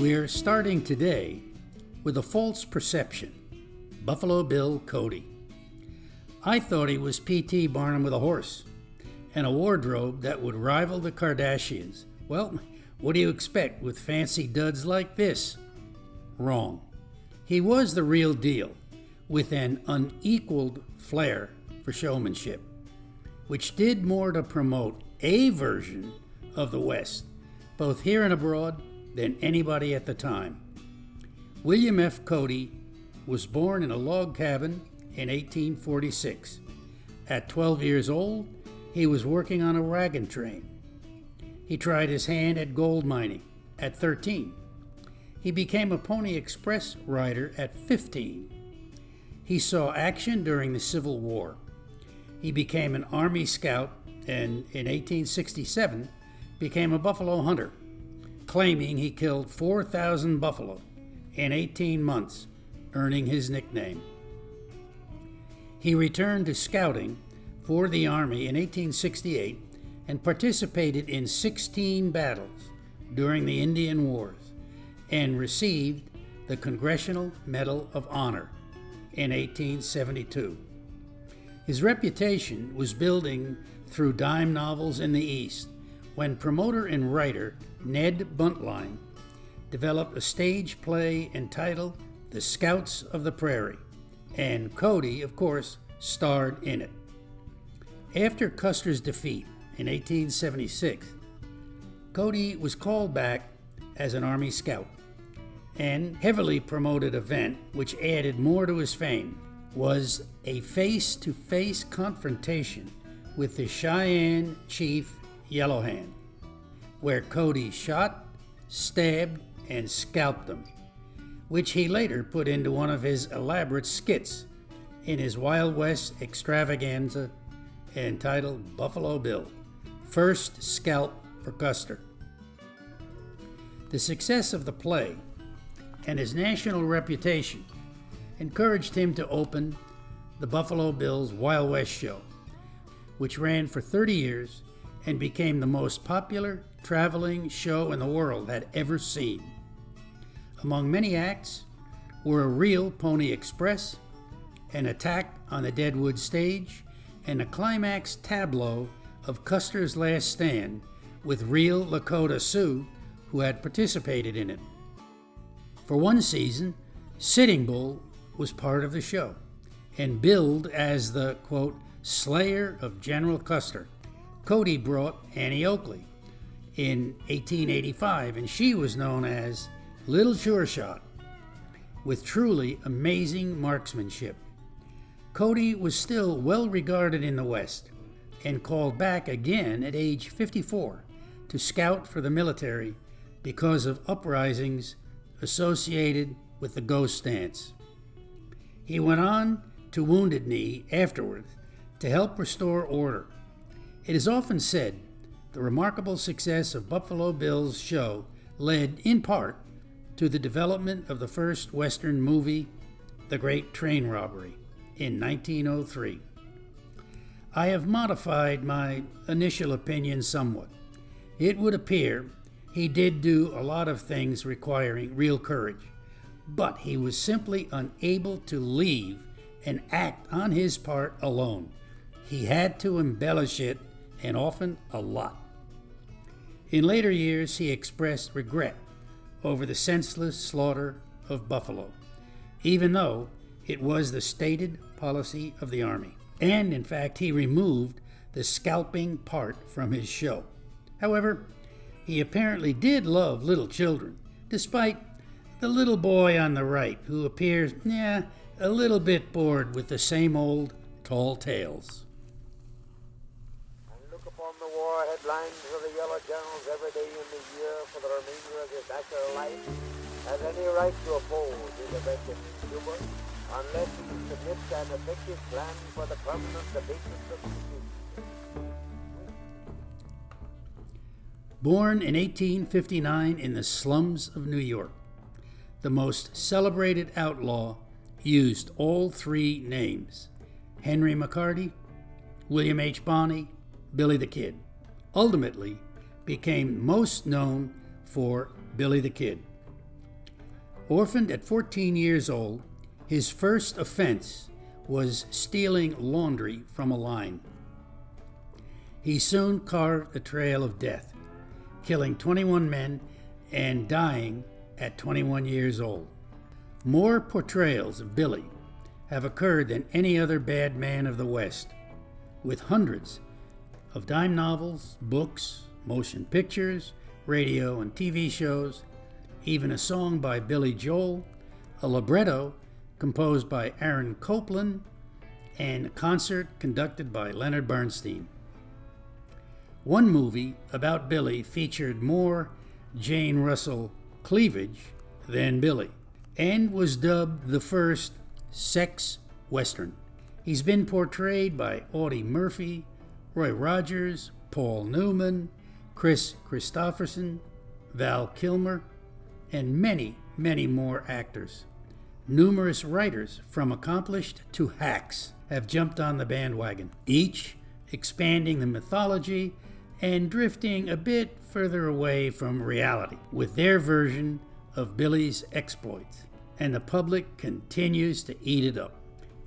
We're starting today with a false perception. Buffalo Bill Cody. I thought he was P.T. Barnum with a horse and a wardrobe that would rival the Kardashians. Well, what do you expect with fancy duds like this? Wrong. He was the real deal, with an unequaled flair for showmanship, which did more to promote a version of the West, both here and abroad, than anybody at the time. William F. Cody was born in a log cabin in 1846. At 12 years old, he was working on a wagon train. He tried his hand at gold mining at 13. He became a Pony Express rider at 15. He saw action during the Civil War. He became an Army Scout and in 1867 became a buffalo hunter, claiming he killed 4,000 buffalo in 18 months, earning his nickname. He returned to scouting for the Army in 1868 and participated in 16 battles during the Indian Wars and received the Congressional Medal of Honor in 1872. His reputation was building through dime novels in the East when promoter and writer Ned Buntline developed a stage play entitled The Scouts of the Prairie, and Cody, of course, starred in it. After Custer's defeat in 1876, Cody was called back as an Army Scout, and heavily promoted event which added more to his fame was a face-to-face confrontation with the Cheyenne chief Yellow Hand, where Cody shot, stabbed, and scalped him, which he later put into one of his elaborate skits in his Wild West extravaganza entitled Buffalo Bill, First Scalp for Custer. The success of the play and his national reputation encouraged him to open the Buffalo Bill's Wild West show, which ran for 30 years and became the most popular traveling show in the world had ever seen. Among many acts were a real Pony Express, an attack on the Deadwood stage, and a climax tableau of Custer's last stand with real Lakota Sioux who had participated in it. For one season, Sitting Bull was part of the show and billed as the, quote, slayer of General Custer. Cody brought Annie Oakley in 1885, and she was known as Little Sure Shot, with truly amazing marksmanship. Cody was still well regarded in the West and called back again at age 54 to scout for the military because of uprisings associated with the Ghost Dance. He went on to Wounded Knee afterwards to help restore order. It is often said the remarkable success of Buffalo Bill's show led, in part, to the development of the first Western movie, The Great Train Robbery, in 1903. I have modified my initial opinion somewhat. It would appear he did do a lot of things requiring real courage, but he was simply unable to leave and act on his part alone. He had to embellish it, and often a lot. In later years, he expressed regret over the senseless slaughter of buffalo, even though it was the stated policy of the Army. And in fact, he removed the scalping part from his show. However, he apparently did love little children, despite the little boy on the right, who appears, a little bit bored with the same old tall tales. And look upon the war headlines of the yellow journals every day in the year for the remainder of his natural life, has any right to oppose his elected humor, unless he submits an effective plan for the permanent abatement of disease. Born in 1859 in the slums of New York, the most celebrated outlaw used all three names: Henry McCarty, William H. Bonney, Billy the Kid. Ultimately became most known for Billy the Kid. Orphaned at 14 years old, his first offense was stealing laundry from a line. He soon carved a trail of death, killing 21 men and dying at 21 years old. More portrayals of Billy have occurred than any other bad man of the West, with hundreds of dime novels, books, motion pictures, radio and TV shows, even a song by Billy Joel, a libretto composed by Aaron Copland, and a concert conducted by Leonard Bernstein. One movie about Billy featured more Jane Russell cleavage than Billy, and was dubbed the first sex western. He's been portrayed by Audie Murphy, Roy Rogers, Paul Newman, Chris Christopherson, Val Kilmer, and many, many more actors. Numerous writers, from accomplished to hacks, have jumped on the bandwagon, each expanding the mythology and drifting a bit further away from reality with their version of Billy's exploits, and the public continues to eat it up.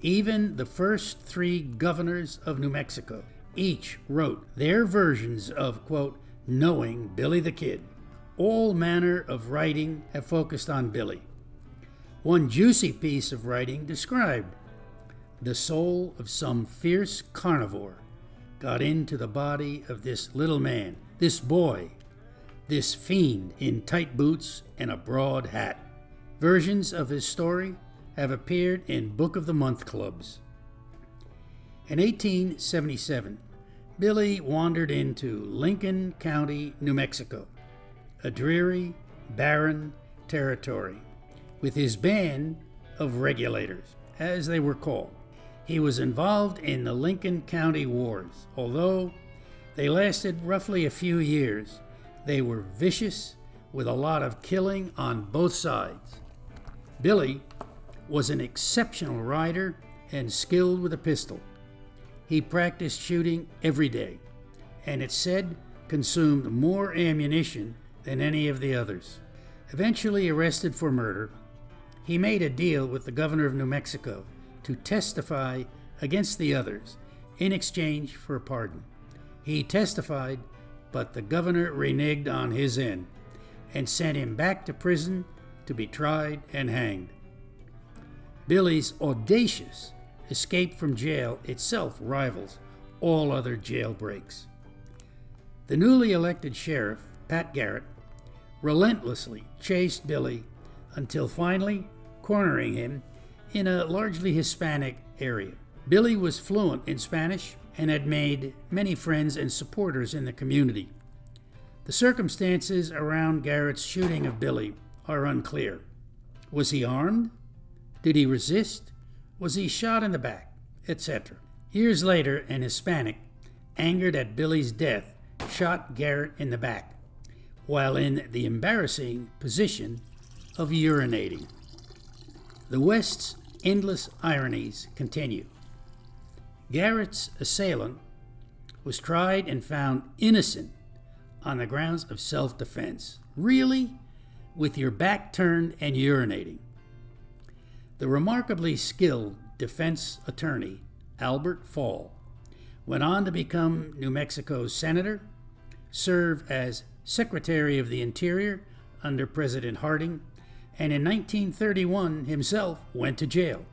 Even the first 3 governors of New Mexico each wrote their versions of, quote, knowing Billy the Kid. All manner of writing have focused on Billy. One juicy piece of writing described the soul of some fierce carnivore got into the body of this little man, this boy, this fiend in tight boots and a broad hat. Versions of his story have appeared in Book of the Month clubs. In 1877, Billy wandered into Lincoln County, New Mexico, a dreary, barren territory, with his band of regulators, as they were called. He was involved in the Lincoln County Wars. Although they lasted roughly a few years, they were vicious, with a lot of killing on both sides. Billy was an exceptional rider and skilled with a pistol. He practiced shooting every day, and it's said consumed more ammunition than any of the others. Eventually arrested for murder, he made a deal with the governor of New Mexico to testify against the others in exchange for a pardon. He testified, but the governor reneged on his end and sent him back to prison to be tried and hanged. Billy's audacious escape from jail itself rivals all other jailbreaks. The newly elected sheriff, Pat Garrett, relentlessly chased Billy until finally cornering him in a largely Hispanic area. Billy was fluent in Spanish and had made many friends and supporters in the community. The circumstances around Garrett's shooting of Billy are unclear. Was he armed? Did he resist? Was he shot in the back? Etc. Years later, an Hispanic, angered at Billy's death, shot Garrett in the back, while in the embarrassing position of urinating. The West's endless ironies continue. Garrett's assailant was tried and found innocent on the grounds of self-defense. Really? With your back turned and urinating. The remarkably skilled defense attorney, Albert Fall, went on to become New Mexico's senator, served as Secretary of the Interior under President Harding, and in 1931 himself went to jail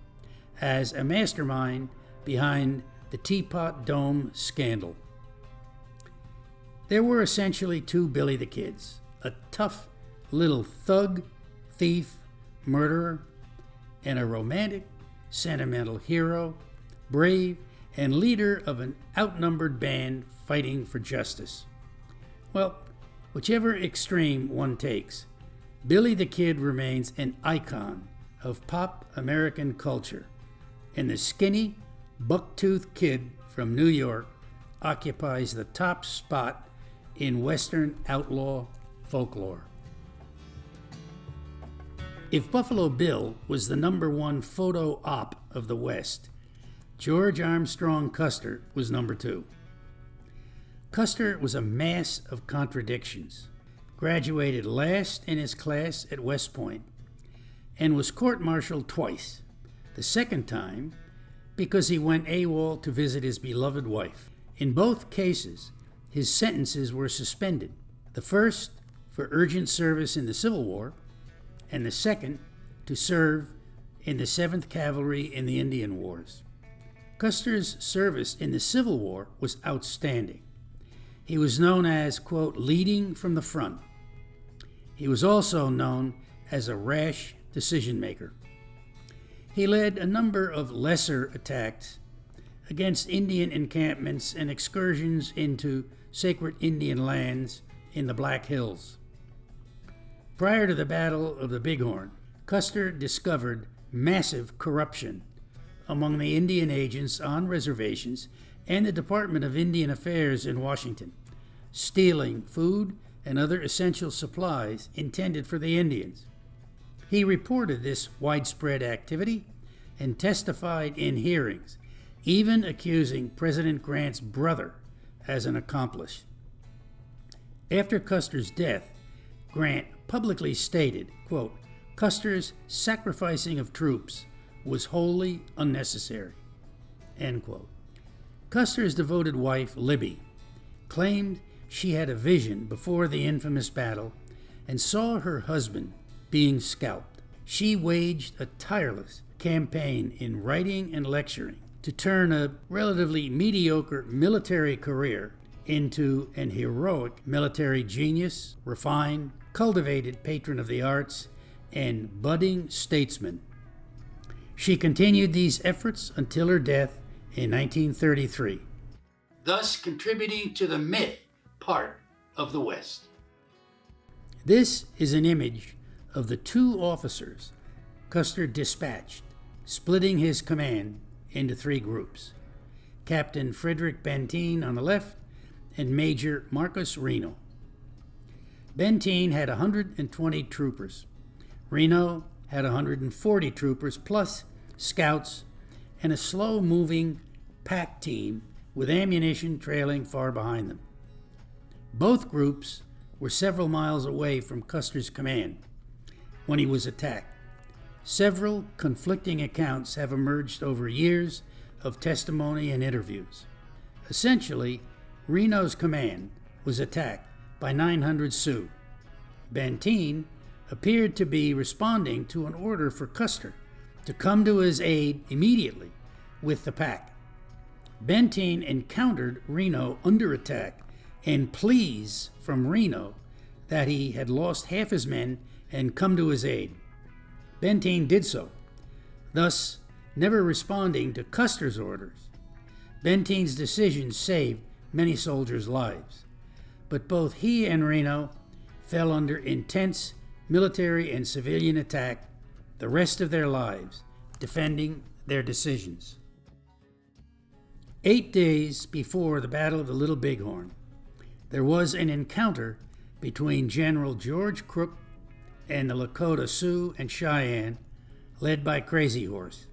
as a mastermind behind the Teapot Dome scandal. There were essentially 2 Billy the Kids, a tough little thug, thief, murderer, and a romantic, sentimental hero, brave, and leader of an outnumbered band fighting for justice. Well, whichever extreme one takes, Billy the Kid remains an icon of pop American culture, and the skinny, buck-toothed kid from New York occupies the top spot in Western outlaw folklore. If Buffalo Bill was the #1 photo op of the West, George Armstrong Custer was #2. Custer was a mass of contradictions. Graduated last in his class at West Point, and was court-martialed twice. The second time because he went AWOL to visit his beloved wife. In both cases, his sentences were suspended. The first for urgent service in the Civil War, and the second to serve in the 7th Cavalry in the Indian Wars. Custer's service in the Civil War was outstanding. He was known as, quote, leading from the front. He was also known as a rash decision maker. He led a number of lesser attacks against Indian encampments and excursions into sacred Indian lands in the Black Hills. Prior to the Battle of the Bighorn, Custer discovered massive corruption among the Indian agents on reservations and the Department of Indian Affairs in Washington, stealing food and other essential supplies intended for the Indians. He reported this widespread activity and testified in hearings, even accusing President Grant's brother as an accomplice. After Custer's death, Grant publicly stated, quote, Custer's sacrificing of troops was wholly unnecessary, end quote. Custer's devoted wife, Libby, claimed she had a vision before the infamous battle and saw her husband being scalped. She waged a tireless campaign in writing and lecturing to turn a relatively mediocre military career into an heroic military genius, refined, cultivated patron of the arts, and budding statesman. She continued these efforts until her death in 1933, thus contributing to the myth part of the West. This is an image of the two officers Custer dispatched, splitting his command into 3 groups: Captain Frederick Benteen on the left and Major Marcus Reno. Benteen had 120 troopers. Reno had 140 troopers plus scouts and a slow-moving pack team with ammunition trailing far behind them. Both groups were several miles away from Custer's command when he was attacked. Several conflicting accounts have emerged over years of testimony and interviews. Essentially, Reno's command was attacked by 900 Sioux. Benteen appeared to be responding to an order for Custer to come to his aid immediately with the pack. Benteen encountered Reno under attack and pleas from Reno that he had lost half his men and come to his aid. Benteen did so, thus never responding to Custer's orders. Benteen's decision saved many soldiers' lives, but both he and Reno fell under intense military and civilian attack the rest of their lives, defending their decisions. 8 days before the Battle of the Little Bighorn, there was an encounter between General George Crook and the Lakota Sioux and Cheyenne, led by Crazy Horse,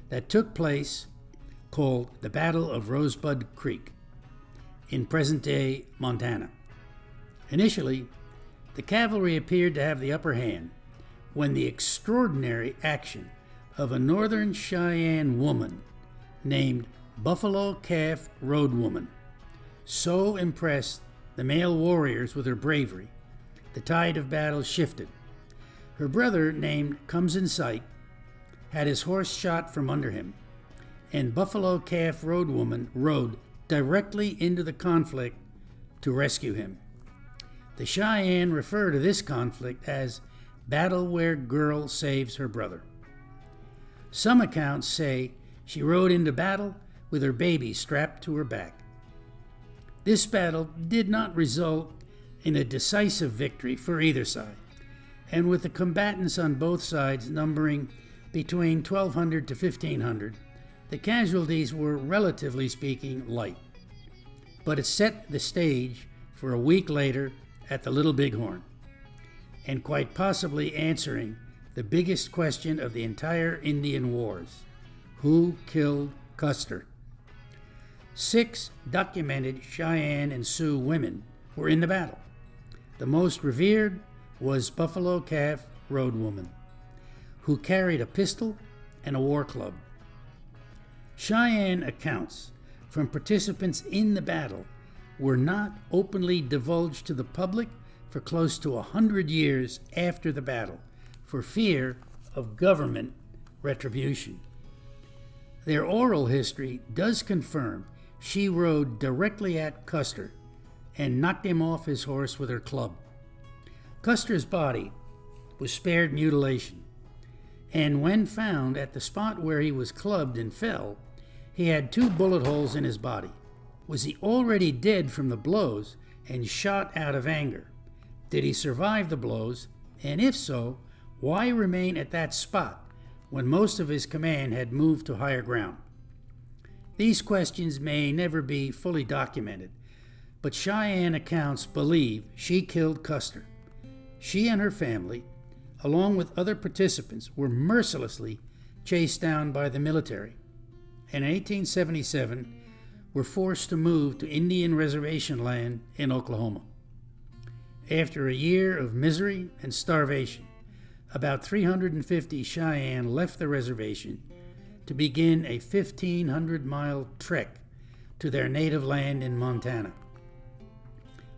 that took place, called the Battle of Rosebud Creek, in present-day Montana. Initially, the cavalry appeared to have the upper hand when the extraordinary action of a northern Cheyenne woman named Buffalo Calf Road Woman so impressed the male warriors with her bravery, the tide of battle shifted. Her brother, named Comes in Sight, had his horse shot from under him, and Buffalo Calf Road Woman rode directly into the conflict to rescue him. The Cheyenne refer to this conflict as Battle Where Girl Saves Her Brother. Some accounts say she rode into battle with her baby strapped to her back. This battle did not result in a decisive victory for either side, and with the combatants on both sides numbering between 1,200 to 1,500, the casualties were, relatively speaking, light. But it set the stage for a week later at the Little Bighorn, and quite possibly answering the biggest question of the entire Indian Wars: who killed Custer? 6 documented Cheyenne and Sioux women were in the battle. The most revered was Buffalo Calf Road Woman, who carried a pistol and a war club. Cheyenne accounts from participants in the battle were not openly divulged to the public for close to 100 years after the battle, for fear of government retribution. Their oral history does confirm she rode directly at Custer and knocked him off his horse with her club. Custer's body was spared mutilation, and when found at the spot where he was clubbed and fell, he had 2 bullet holes in his body. Was he already dead from the blows and shot out of anger? Did he survive the blows? And if so, why remain at that spot when most of his command had moved to higher ground? These questions may never be fully documented, but Cheyenne accounts believe she killed Custer. She and her family, along with other participants, were mercilessly chased down by the military, and in 1877 were forced to move to Indian reservation land in Oklahoma. After a year of misery and starvation, about 350 Cheyenne left the reservation to begin a 1,500-mile trek to their native land in Montana.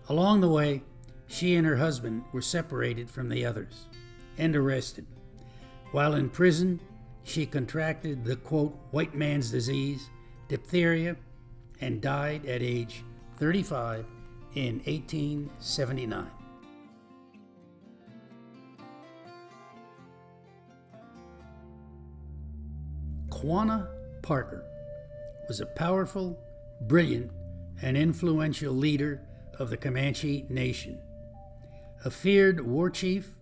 Along the way, she and her husband were separated from the others and arrested. While in prison, she contracted the, quote, white man's disease, diphtheria, and died at age 35 in 1879. Quanah Parker was a powerful, brilliant, and influential leader of the Comanche Nation, a feared war chief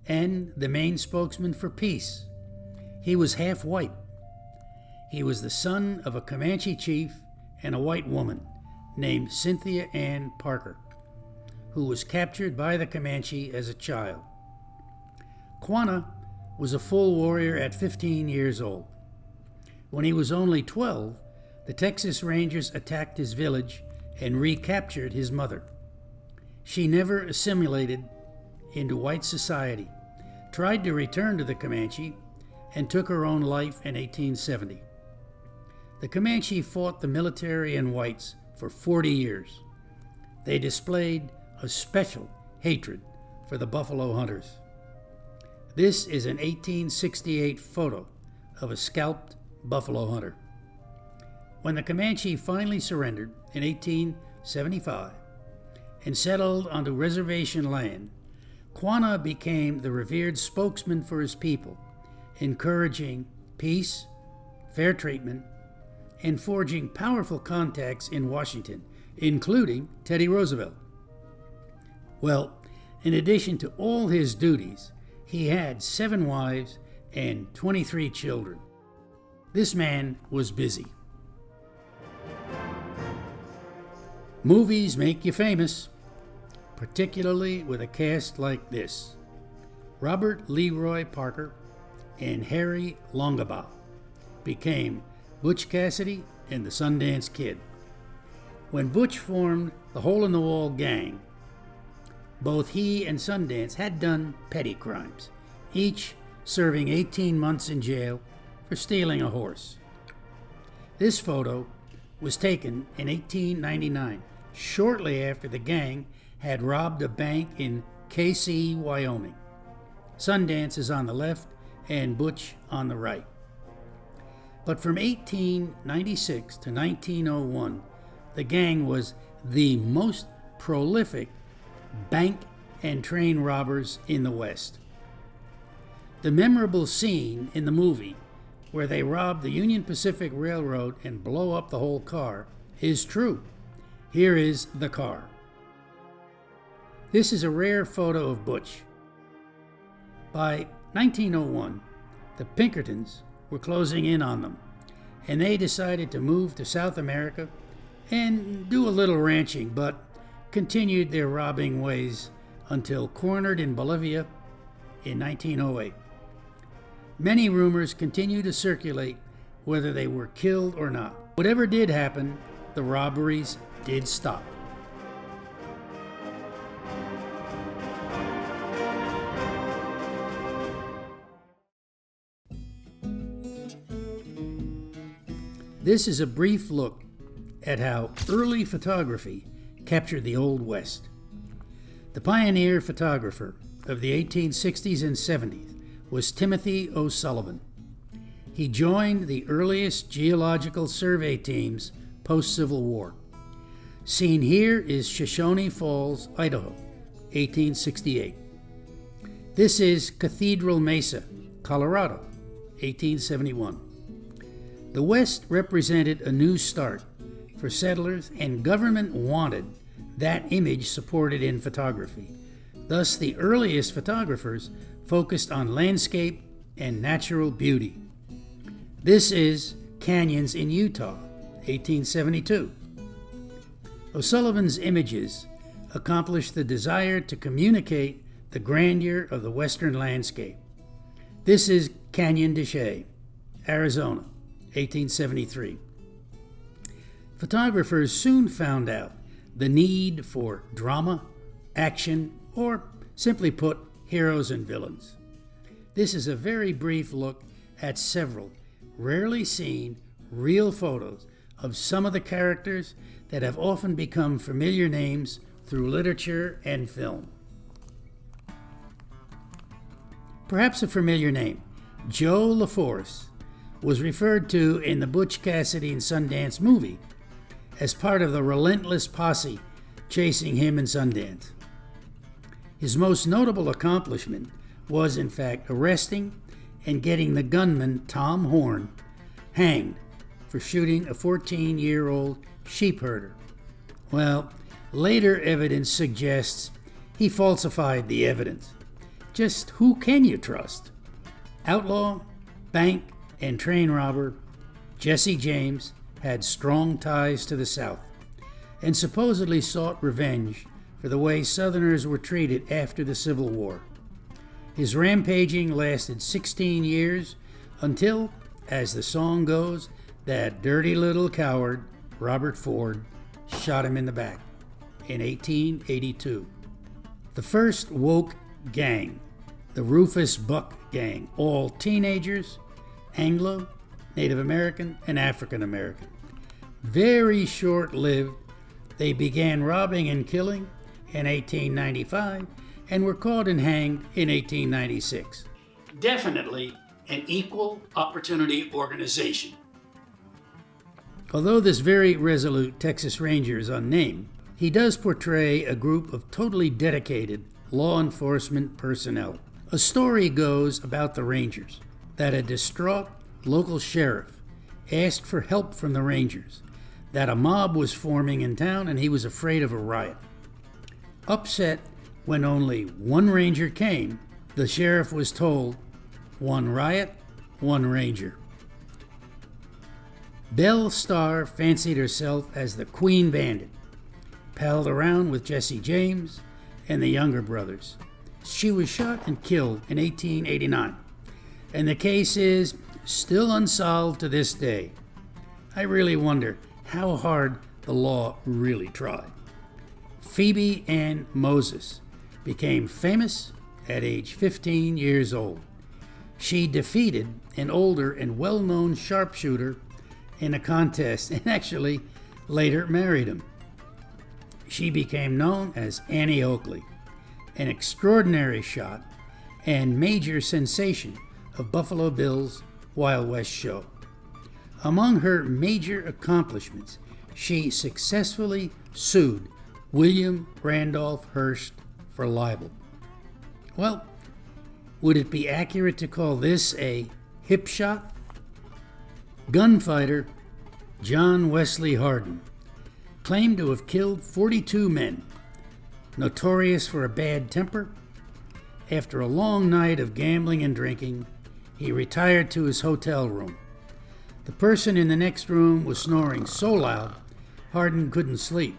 and the main spokesman for peace. He was half white. He was the son of a Comanche chief and a white woman named Cynthia Ann Parker, who was captured by the Comanche as a child. Quanah was a full warrior at 15 years old. When he was only 12, the Texas Rangers attacked his village and recaptured his mother. She never assimilated into white society, tried to return to the Comanche, and took her own life in 1870. The Comanche fought the military and whites for 40 years. They displayed a special hatred for the buffalo hunters. This is an 1868 photo of a scalped buffalo hunter. When the Comanche finally surrendered in 1875 and settled onto reservation land, Quanah became the revered spokesman for his people, encouraging peace, fair treatment, and forging powerful contacts in Washington, including Teddy Roosevelt. Well, in addition to all his duties, he had 7 wives and 23 children. This man was busy. Movies make you famous, particularly with a cast like this. Robert Leroy Parker and Harry Longabaugh became Butch Cassidy and the Sundance Kid. When Butch formed the Hole in the Wall gang, both he and Sundance had done petty crimes, each serving 18 months in jail for stealing a horse. This photo was taken in 1899, shortly after the gang had robbed a bank in Kaycee, Wyoming. Sundance is on the left and Butch on the right. But from 1896 to 1901, the gang was the most prolific bank and train robbers in the West. The memorable scene in the movie where they rob the Union Pacific Railroad and blow up the whole car is true. Here is the car. This is a rare photo of Butch. By 1901, the Pinkertons were closing in on them, and they decided to move to South America and do a little ranching, but continued their robbing ways until cornered in Bolivia in 1908. Many rumors continue to circulate whether they were killed or not. Whatever did happen, the robberies did stop. This is a brief look at how early photography captured the Old West. The pioneer photographer of the 1860s and 70s was Timothy O'Sullivan. He joined the earliest geological survey teams post-Civil War. Seen here is Shoshone Falls, Idaho, 1868. This is Cathedral Mesa, Colorado, 1871. The West represented a new start for settlers, and government wanted that image supported in photography. Thus, the earliest photographers focused on landscape and natural beauty. This is Canyons in Utah, 1872. O'Sullivan's images accomplished the desire to communicate the grandeur of the western landscape. This is Canyon de Chelly, Arizona, 1873. Photographers soon found out the need for drama, action, or simply put, heroes and villains. This is a very brief look at several rarely seen real photos of some of the characters that have often become familiar names through literature and film. Perhaps a familiar name, Joe LaForce, was referred to in the Butch Cassidy and Sundance movie as part of the relentless posse chasing him in Sundance. His most notable accomplishment was, in fact, arresting and getting the gunman Tom Horn hanged for shooting a 14-year-old sheep herder. Well, later evidence suggests he falsified the evidence. Just who can you trust? Outlaw, bank, and train robber Jesse James had strong ties to the South and supposedly sought revenge for the way Southerners were treated after the Civil War. His rampaging lasted 16 years until, as the song goes, that dirty little coward, Robert Ford, shot him in the back in 1882. The first woke gang, the Rufus Buck Gang, all teenagers, Anglo, Native American, and African American. Very short-lived, they began robbing and killing in 1895 and were caught and hanged in 1896. Definitely an equal opportunity organization. Although this very resolute Texas Ranger is unnamed, he does portray a group of totally dedicated law enforcement personnel. A story goes about the Rangers that a distraught local sheriff asked for help from the Rangers, that a mob was forming in town and he was afraid of a riot. Upset when only one ranger came, the sheriff was told, "One riot, one ranger." Belle Starr fancied herself as the Queen Bandit, palled around with Jesse James and the younger brothers. She was shot and killed in 1889, and the case is still unsolved to this day. I really wonder how hard the law really tried. Phoebe Ann Moses became famous at age 15 years old. She defeated an older and well-known sharpshooter in a contest and actually later married him. She became known as Annie Oakley, an extraordinary shot and major sensation of Buffalo Bill's Wild West show. Among her major accomplishments, she successfully sued William Randolph Hearst for libel. Well, would it be accurate to call this a hip shot? Gunfighter John Wesley Hardin claimed to have killed 42 men, notorious for a bad temper. After a long night of gambling and drinking, he retired to his hotel room. The person in the next room was snoring so loud, Hardin couldn't sleep.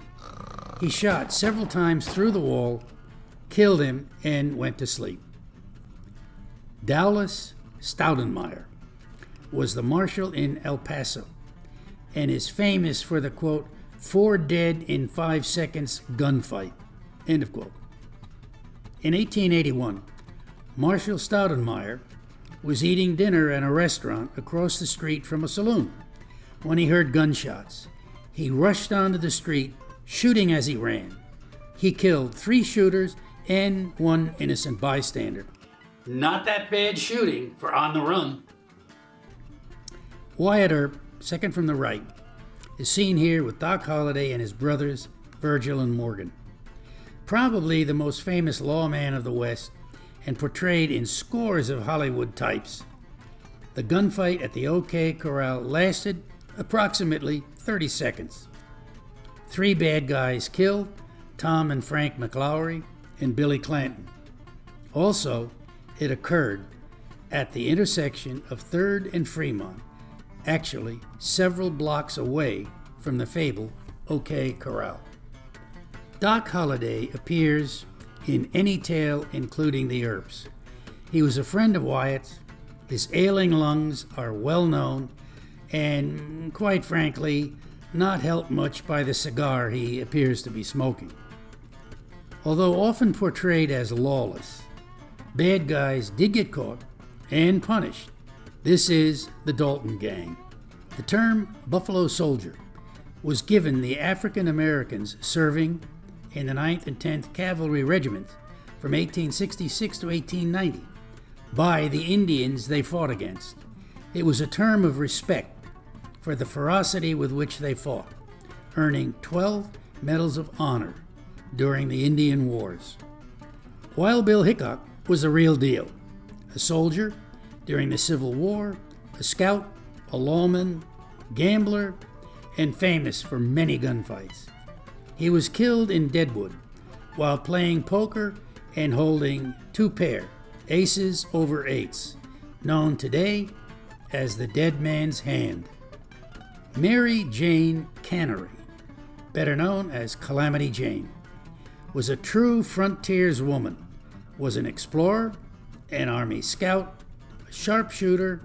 He shot several times through the wall, killed him, and went to sleep. Dallas Stoudenmeyer was the marshal in El Paso and is famous for the, quote, 4 dead in 5 seconds gunfight, end of quote. In 1881, Marshal Stoudenmeyer was eating dinner at a restaurant across the street from a saloon when he heard gunshots. He rushed onto the street, shooting as he ran. He killed 3 shooters and 1 innocent bystander. Not that bad shooting for on the run. Wyatt Earp, second from the right, is seen here with Doc Holliday and his brothers, Virgil and Morgan. Probably the most famous lawman of the West and portrayed in scores of Hollywood types. The gunfight at the OK Corral lasted approximately 30 seconds. 3 bad guys killed, Tom and Frank McLaury and Billy Clanton. Also, it occurred at the intersection of 3rd and Fremont, actually several blocks away from the fabled OK Corral. Doc Holliday appears in any tale including the Earps. He was a friend of Wyatt's. His ailing lungs are well known and, quite frankly, not helped much by the cigar he appears to be smoking. Although often portrayed as lawless, bad guys did get caught and punished. This is the Dalton Gang. The term Buffalo Soldier was given the African Americans serving in the 9th and 10th Cavalry Regiments from 1866 to 1890 by the Indians they fought against. It was a term of respect for the ferocity with which they fought, earning 12 Medals of Honor during the Indian Wars. Wild Bill Hickok was the real deal. A soldier during the Civil War, a scout, a lawman, gambler, and famous for many gunfights. He was killed in Deadwood while playing poker and holding 2 pair, aces over 8s, known today as the Dead Man's Hand. Mary Jane Cannery, better known as Calamity Jane, was a true frontiers woman, was an explorer, an Army scout, a sharpshooter,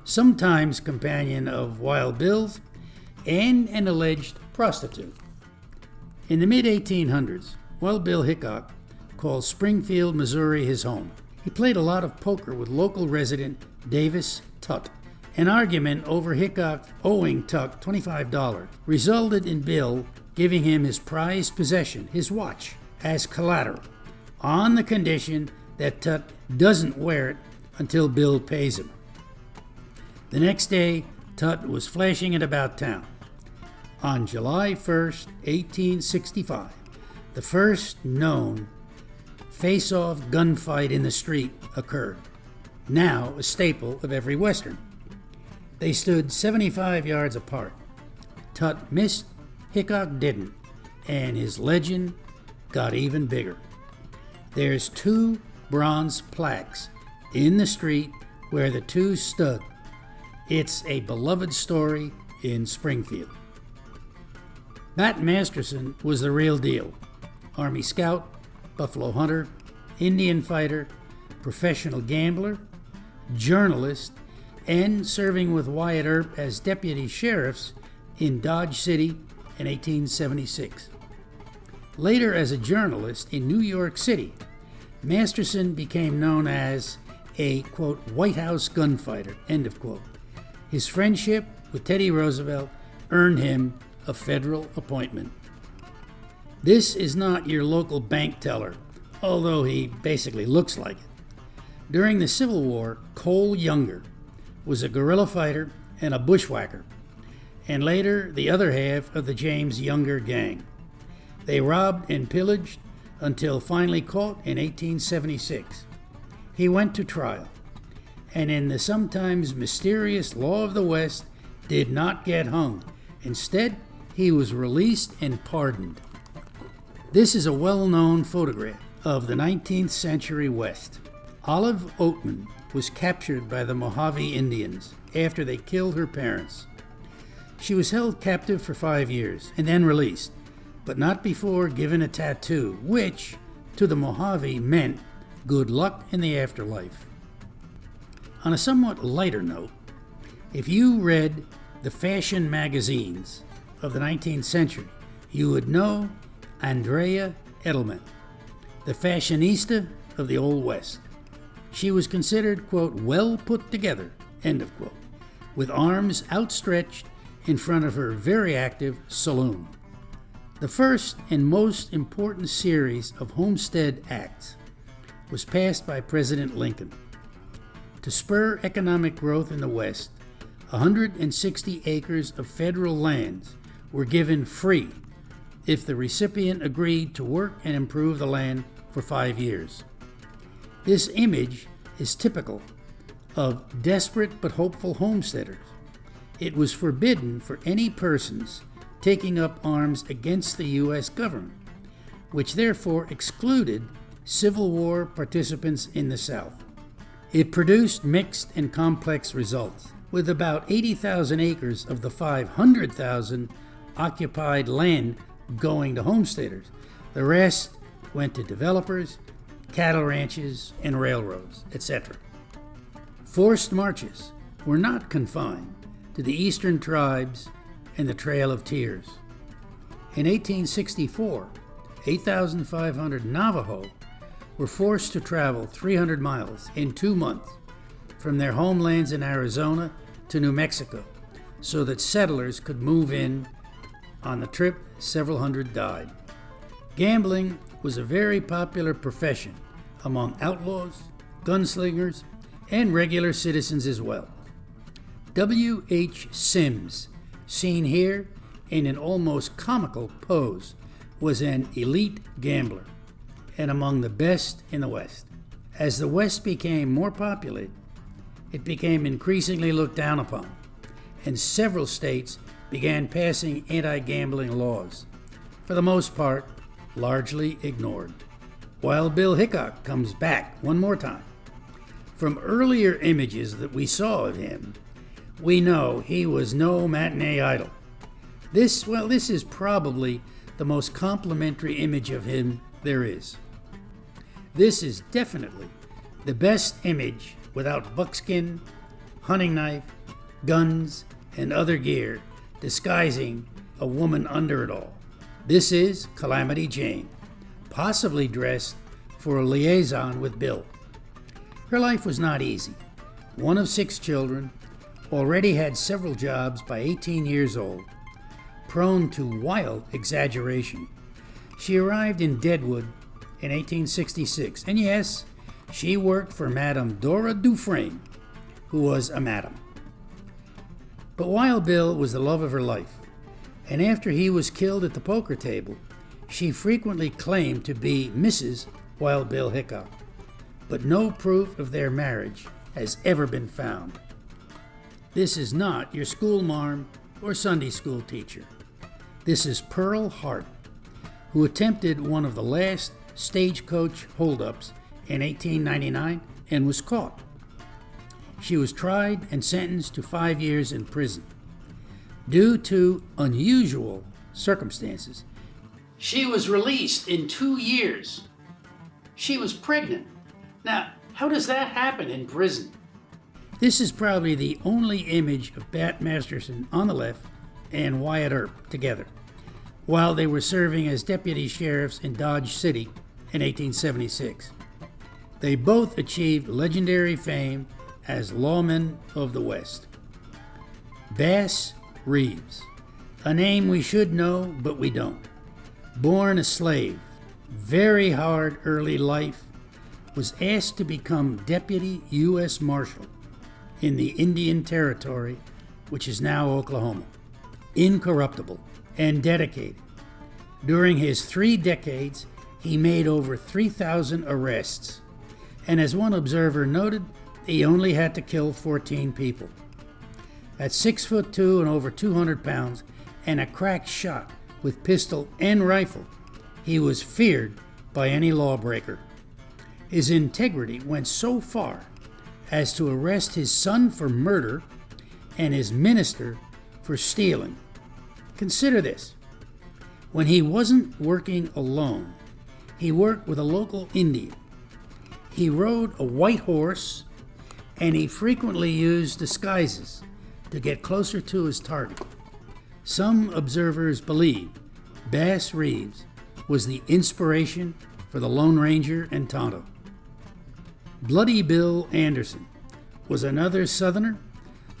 sometimes companion of Wild Bill's, and an alleged prostitute. In the mid-1800s, Wild Bill Hickok called Springfield, Missouri his home. He played a lot of poker with local resident Davis Tutt. An argument over Hickok owing Tutt $25 resulted in Bill giving him his prized possession, his watch, as collateral, on the condition that Tutt doesn't wear it until Bill pays him. The next day, Tutt was flashing it about town. On July 1st, 1865, the first known face-off gunfight in the street occurred, now a staple of every Western. They stood 75 yards apart. Tutt missed, Hickok didn't, and his legend got even bigger. There's 2 bronze plaques in the street where the 2 stood. It's a beloved story in Springfield. Bat Masterson was the real deal. Army scout, buffalo hunter, Indian fighter, professional gambler, journalist, and serving with Wyatt Earp as deputy sheriffs in Dodge City in 1876. Later as a journalist in New York City, Masterson became known as a, quote, White House gunfighter, end of quote. His friendship with Teddy Roosevelt earned him a federal appointment. This is not your local bank teller, although he basically looks like it. During the Civil War, Cole Younger was a guerrilla fighter and a bushwhacker, and later the other half of the James Younger gang. They robbed and pillaged until finally caught in 1876. He went to trial, and in the sometimes mysterious law of the West, did not get hung. Instead, he was released and pardoned. This is a well-known photograph of the 19th century West. Olive Oatman was captured by the Mojave Indians after they killed her parents. She was held captive for 5 years and then released, but not before given a tattoo, which, to the Mojave, meant good luck in the afterlife. On a somewhat lighter note, if you read the fashion magazines of the 19th century, you would know Andrea Edelman, the fashionista of the Old West. She was considered, quote, well put together, end of quote, with arms outstretched in front of her very active saloon. The first and most important series of Homestead Acts was passed by President Lincoln. To spur economic growth in the West, 160 acres of federal lands were given free if the recipient agreed to work and improve the land for 5 years. This image is typical of desperate but hopeful homesteaders. It was forbidden for any persons taking up arms against the U.S. government, which therefore excluded Civil War participants in the South. It produced mixed and complex results, with about 80,000 acres of the 500,000 occupied land going to homesteaders. The rest went to developers, cattle ranches, and railroads, etc. Forced marches were not confined to the eastern tribes and the Trail of Tears. In 1864, 8,500 Navajo were forced to travel 300 miles in 2 months from their homelands in Arizona to New Mexico so that settlers could move in. On the trip, several hundred died. Gambling was a very popular profession among outlaws, gunslingers, and regular citizens as well. W.H. Sims, seen here in an almost comical pose, was an elite gambler and among the best in the West. As the West became more populated, it became increasingly looked down upon, and several states began passing anti-gambling laws, for the most part largely ignored. Wild Bill Hickok comes back one more time. From earlier images that we saw of him, we know he was no matinee idol. This is probably the most complimentary image of him there is. This is definitely the best image without buckskin, hunting knife, guns, and other gear disguising a woman under it all. This is Calamity Jane, possibly dressed for a liaison with Bill. Her life was not easy. One of 6 children, already had several jobs by 18 years old, prone to wild exaggeration. She arrived in Deadwood in 1866, and yes, she worked for Madame Dora Dufresne, who was a madam. But Wild Bill was the love of her life, and after he was killed at the poker table, she frequently claimed to be Mrs. Wild Bill Hickok, but no proof of their marriage has ever been found. This is not your school marm or Sunday school teacher. This is Pearl Hart, who attempted one of the last stagecoach holdups in 1899 and was caught. She was tried and sentenced to 5 years in prison. Due to unusual circumstances, she was released in 2 years. She was pregnant. Now, how does that happen in prison? This is probably the only image of Bat Masterson on the left and Wyatt Earp together, while they were serving as deputy sheriffs in Dodge City in 1876. They both achieved legendary fame as lawmen of the West. Bass Reeves, a name we should know, but we don't. Born a slave, very hard early life, was asked to become Deputy U.S. Marshal in the Indian Territory, which is now Oklahoma. Incorruptible and dedicated. During his 3 decades, he made over 3,000 arrests, and as one observer noted, he only had to kill 14 people. At 6'2" and over 200 pounds, and a crack shot with pistol and rifle, he was feared by any lawbreaker. His integrity went so far as to arrest his son for murder and his minister for stealing. Consider this. When he wasn't working alone, he worked with a local Indian. He rode a white horse, and he frequently used disguises to get closer to his target. Some observers believe Bass Reeves was the inspiration for the Lone Ranger and Tonto. Bloody Bill Anderson was another Southerner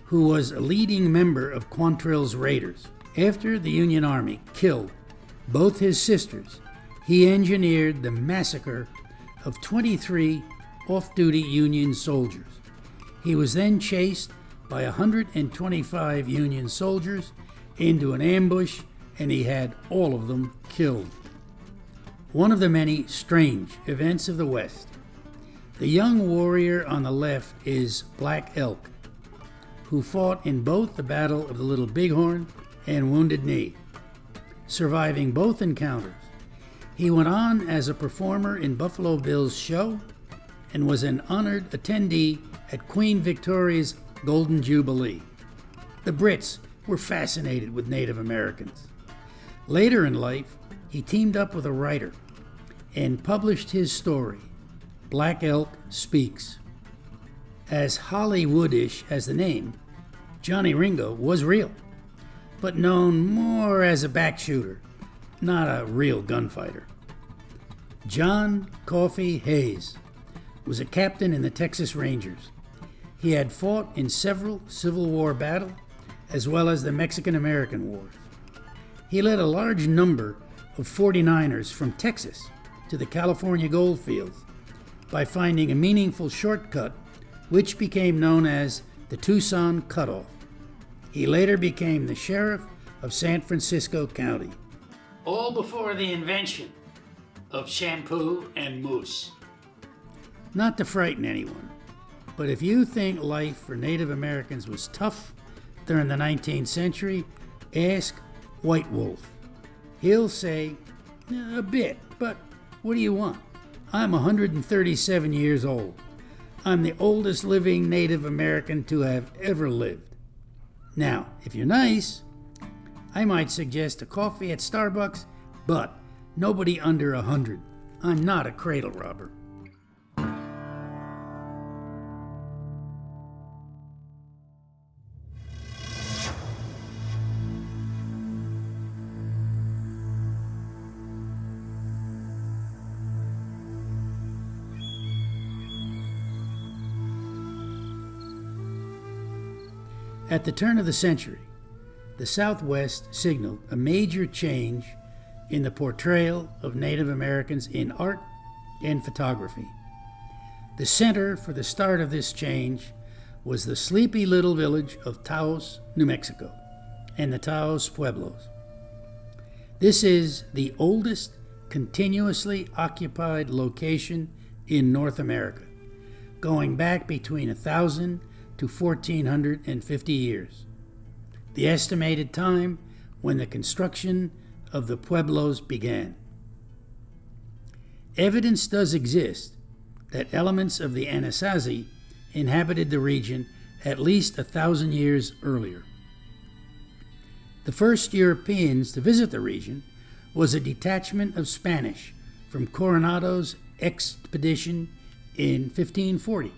who was a leading member of Quantrill's raiders. After the Union Army killed both his sisters, he engineered the massacre of 23 off-duty Union soldiers. He was then chased by 125 Union soldiers into an ambush, and he had all of them killed. One of the many strange events of the West. The young warrior on the left is Black Elk, who fought in both the Battle of the Little Bighorn and Wounded Knee, surviving both encounters. He went on as a performer in Buffalo Bill's show and was an honored attendee at Queen Victoria's Golden Jubilee. The Brits were fascinated with Native Americans. Later in life, he teamed up with a writer and published his story, Black Elk Speaks. As Hollywoodish as the name, Johnny Ringo was real, but known more as a backshooter, not a real gunfighter. John Coffee Hayes was a captain in the Texas Rangers. He had fought in several Civil War battles, as well as the Mexican-American Wars. He led a large number of 49ers from Texas to the California gold fields by finding a meaningful shortcut, which became known as the Tucson Cutoff. He later became the sheriff of San Francisco County. All before the invention of shampoo and mousse. Not to frighten anyone, but if you think life for Native Americans was tough during the 19th century, ask White Wolf. He'll say, a bit, but what do you want? I'm 137 years old. I'm the oldest living Native American to have ever lived. Now, if you're nice, I might suggest a coffee at Starbucks, but nobody under 100. I'm not a cradle robber. At the turn of the century, the Southwest signaled a major change in the portrayal of Native Americans in art and photography. The center for the start of this change was the sleepy little village of Taos, New Mexico, and the Taos Pueblos. This is the oldest continuously occupied location in North America, going back between 1,000 to 1,450 years, the estimated time when the construction of the Pueblos began. Evidence does exist that elements of the Anasazi inhabited the region at least 1,000 years earlier. The first Europeans to visit the region was a detachment of Spanish from Coronado's expedition in 1540,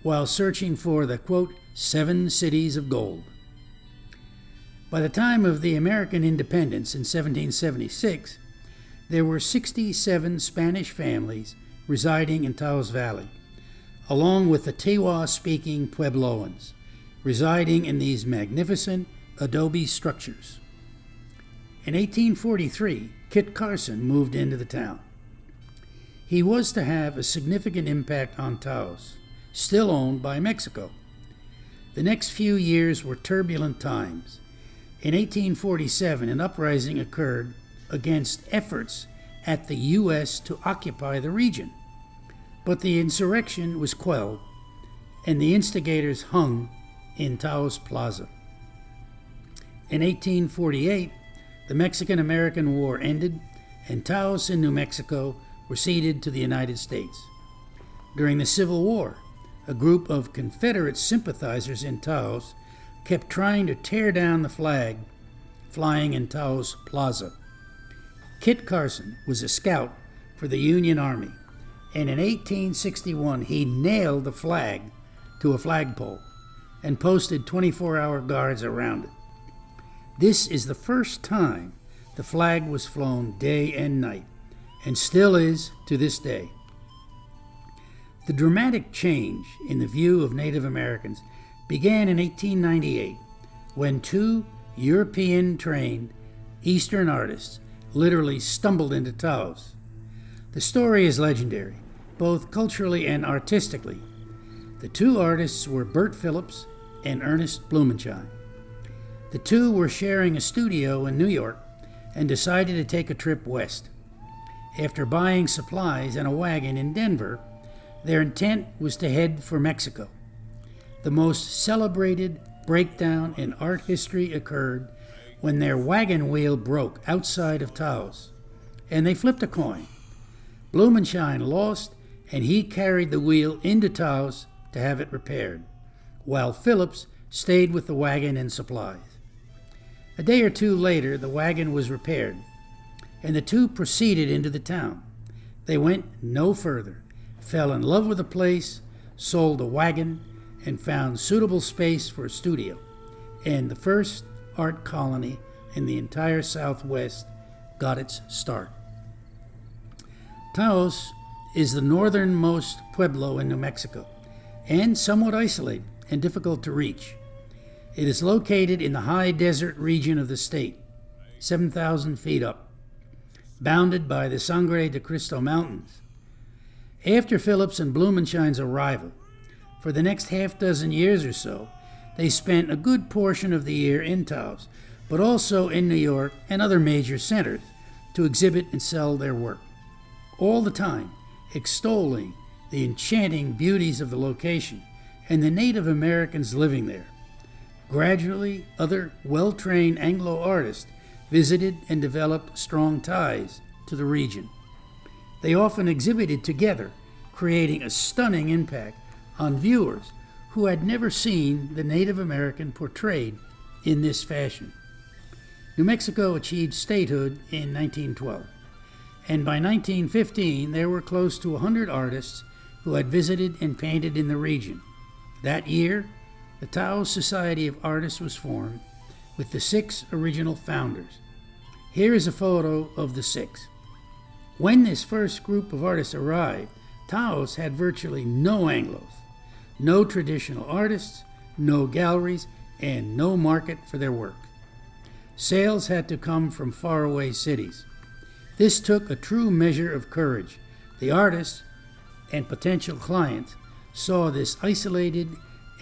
while searching for the, quote, 7 cities of gold. By the time of the American independence in 1776, there were 67 Spanish families residing in Taos Valley, along with the Tewa-speaking Puebloans, residing in these magnificent adobe structures. In 1843, Kit Carson moved into the town. He was to have a significant impact on Taos, still owned by Mexico. The next few years were turbulent times. In 1847, an uprising occurred against efforts at the U.S. to occupy the region, but the insurrection was quelled, and the instigators hung in Taos Plaza. In 1848, the Mexican-American War ended, and Taos and New Mexico were ceded to the United States. During the Civil War, a group of Confederate sympathizers in Taos kept trying to tear down the flag flying in Taos Plaza. Kit Carson was a scout for the Union Army, and in 1861 he nailed the flag to a flagpole and posted 24-hour guards around it. This is the first time the flag was flown day and night, and still is to this day. The dramatic change in the view of Native Americans began in 1898 when two European-trained Eastern artists literally stumbled into Taos. The story is legendary, both culturally and artistically. The two artists were Bert Phillips and Ernest Blumenschein. The two were sharing a studio in New York and decided to take a trip west. After buying supplies and a wagon in Denver, their intent was to head for Mexico. The most celebrated breakdown in art history occurred when their wagon wheel broke outside of Taos, and they flipped a coin. Blumenschein lost, and he carried the wheel into Taos to have it repaired, while Phillips stayed with the wagon and supplies. A day or two later, the wagon was repaired, and the two proceeded into the town. They went no further, fell in love with the place, sold the wagon, and found suitable space for a studio, and the first art colony in the entire Southwest got its start. Taos is the northernmost pueblo in New Mexico, and somewhat isolated and difficult to reach. It is located in the high desert region of the state, 7,000 feet up, bounded by the Sangre de Cristo Mountains. After Phillips and Blumenschein's arrival, for the next half dozen years or so, they spent a good portion of the year in Taos, but also in New York and other major centers to exhibit and sell their work, all the time extolling the enchanting beauties of the location and the Native Americans living there. Gradually, other well-trained Anglo artists visited and developed strong ties to the region. They often exhibited together, creating a stunning impact on viewers who had never seen the Native American portrayed in this fashion. New Mexico achieved statehood in 1912, and by 1915 there were close to 100 artists who had visited and painted in the region. That year, the Taos Society of Artists was formed with the 6 original founders. Here is a photo of the 6. When this first group of artists arrived, Taos had virtually no Anglos, no traditional artists, no galleries, and no market for their work. Sales had to come from faraway cities. This took a true measure of courage. The artists and potential clients saw this isolated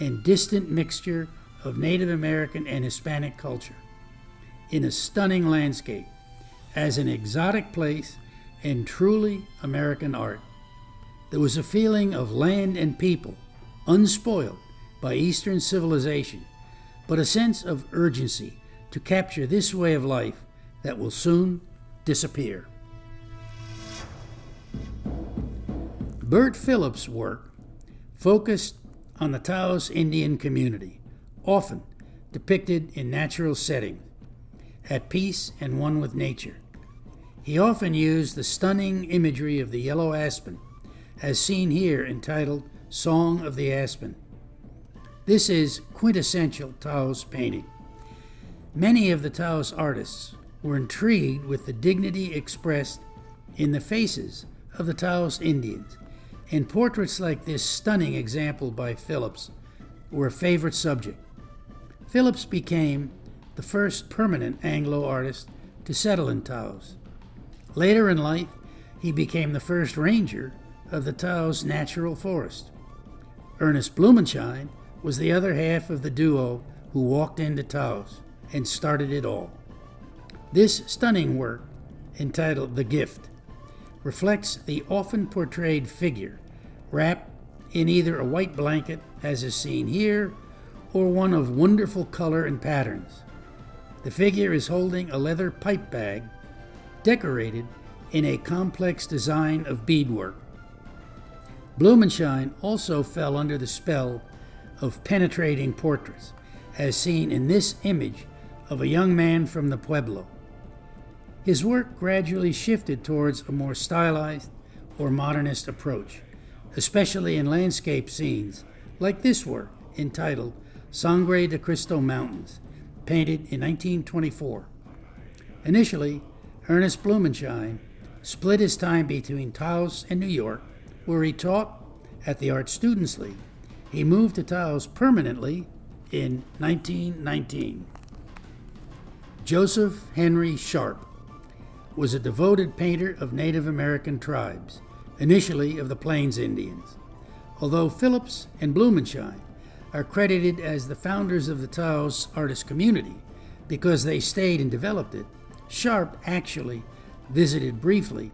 and distant mixture of Native American and Hispanic culture in a stunning landscape as an exotic place and truly American art. There was a feeling of land and people, unspoiled by Eastern civilization, but a sense of urgency to capture this way of life that will soon disappear. Bert Phillips' work focused on the Taos Indian community, often depicted in natural settings, at peace and one with nature. He often used the stunning imagery of the yellow aspen, as seen here entitled Song of the Aspen. This is quintessential Taos painting. Many of the Taos artists were intrigued with the dignity expressed in the faces of the Taos Indians, and portraits like this stunning example by Phillips were a favorite subject. Phillips became the first permanent Anglo artist to settle in Taos. Later in life, he became the first ranger of the Taos Natural Forest. Ernest Blumenschein was the other half of the duo who walked into Taos and started it all. This stunning work, entitled The Gift, reflects the often portrayed figure wrapped in either a white blanket, as is seen here, or one of wonderful color and patterns. The figure is holding a leather pipe bag decorated in a complex design of beadwork. Blumenschein also fell under the spell of penetrating portraits, as seen in this image of a young man from the Pueblo. His work gradually shifted towards a more stylized or modernist approach, especially in landscape scenes like this work entitled Sangre de Cristo Mountains, painted in 1924. Initially, Ernest Blumenschein split his time between Taos and New York, where he taught at the Art Students League. He moved to Taos permanently in 1919. Joseph Henry Sharp was a devoted painter of Native American tribes, initially of the Plains Indians. Although Phillips and Blumenschein are credited as the founders of the Taos artist community because they stayed and developed it, Sharp actually visited briefly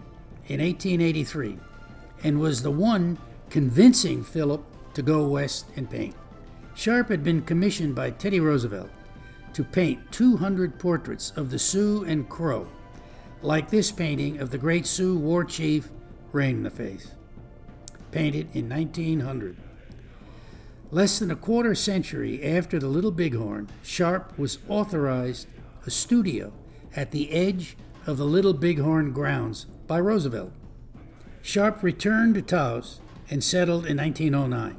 in 1883 and was the one convincing Philip to go west and paint. Sharp had been commissioned by Teddy Roosevelt to paint 200 portraits of the Sioux and Crow, like this painting of the great Sioux war chief, Rain in the Face, painted in 1900. Less than a quarter century after the Little Bighorn, Sharp was authorized a studio at the edge of the Little Bighorn grounds by Roosevelt. Sharp returned to Taos and settled in 1909.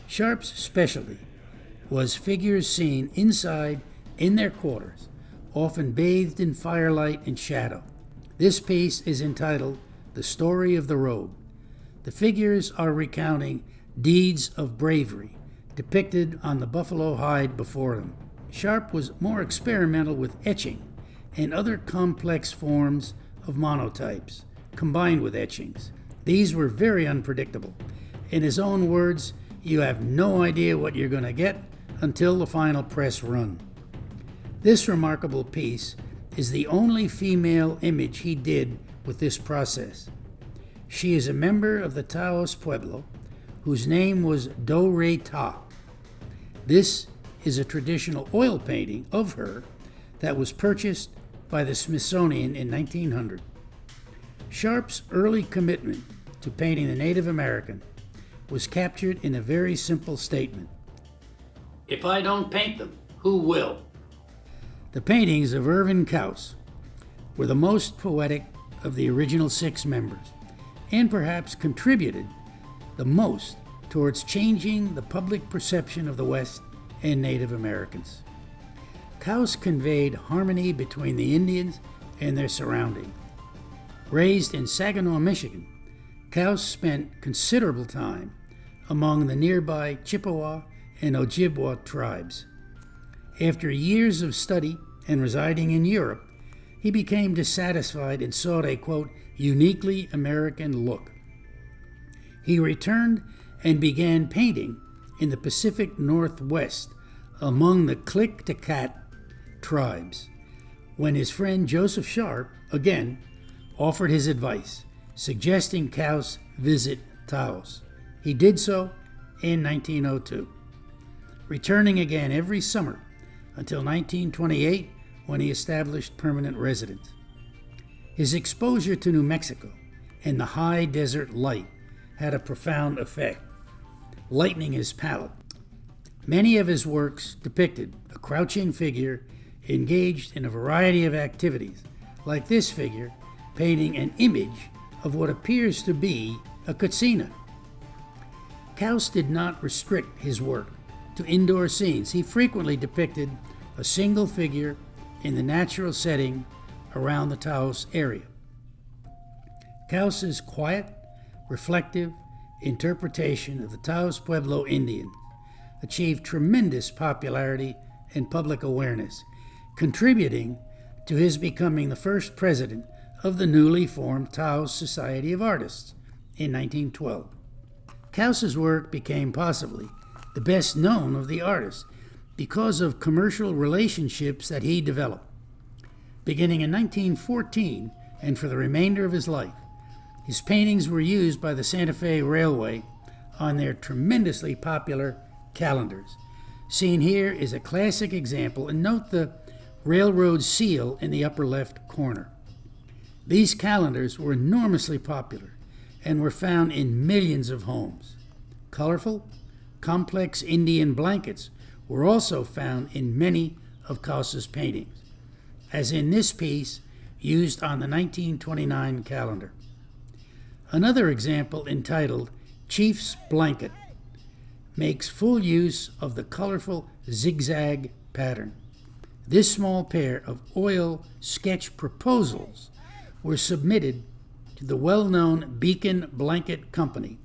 Sharp's specialty was figures seen inside in their quarters, often bathed in firelight and shadow. This piece is entitled The Story of the Robe. The figures are recounting deeds of bravery depicted on the buffalo hide before them. Sharp was more experimental with etching and other complex forms of monotypes combined with etchings. These were very unpredictable. In his own words, you have no idea what you're going to get until the final press run. This remarkable piece is the only female image he did with this process. She is a member of the Taos Pueblo, whose name was Do Re Ta. This is a traditional oil painting of her that was purchased by the Smithsonian in 1900. Sharp's early commitment to painting the Native American was captured in a very simple statement: "If I don't paint them, who will?" The paintings of Irvin Kaus were the most poetic of the original 6 members, and perhaps contributed the most towards changing the public perception of the West and Native Americans. Kaus conveyed harmony between the Indians and their surroundings. Raised in Saginaw, Michigan, Kaus spent considerable time among the nearby Chippewa and Ojibwa tribes. After years of study and residing in Europe, he became dissatisfied and sought a, quote, uniquely American look. He returned and began painting in the Pacific Northwest among the Klickitat tribes, when his friend Joseph Sharp, again, offered his advice, suggesting Kaus visit Taos. He did so in 1902, returning again every summer until 1928, when he established permanent residence. His exposure to New Mexico and the high desert light had a profound effect, lightening his palette. Many of his works depicted a crouching figure engaged in a variety of activities, like this figure painting an image of what appears to be a kitsina. Kaus did not restrict his work to indoor scenes. He frequently depicted a single figure in the natural setting around the Taos area. Kaus's quiet, reflective interpretation of the Taos Pueblo Indians achieved tremendous popularity and public awareness, contributing to his becoming the first president of the newly formed Taos Society of Artists in 1912. Kaus's work became possibly the best known of the artists because of commercial relationships that he developed. Beginning in 1914 and for the remainder of his life, his paintings were used by the Santa Fe Railway on their tremendously popular calendars. Seen here is a classic example, and note the railroad seal in the upper left corner. These calendars were enormously popular and were found in millions of homes. Colorful, complex Indian blankets were also found in many of Kaus's paintings, as in this piece used on the 1929 calendar. Another example, entitled Chief's Blanket, makes full use of the colorful zigzag pattern. This small pair of oil sketch proposals were submitted to the well-known Beacon Blanket Company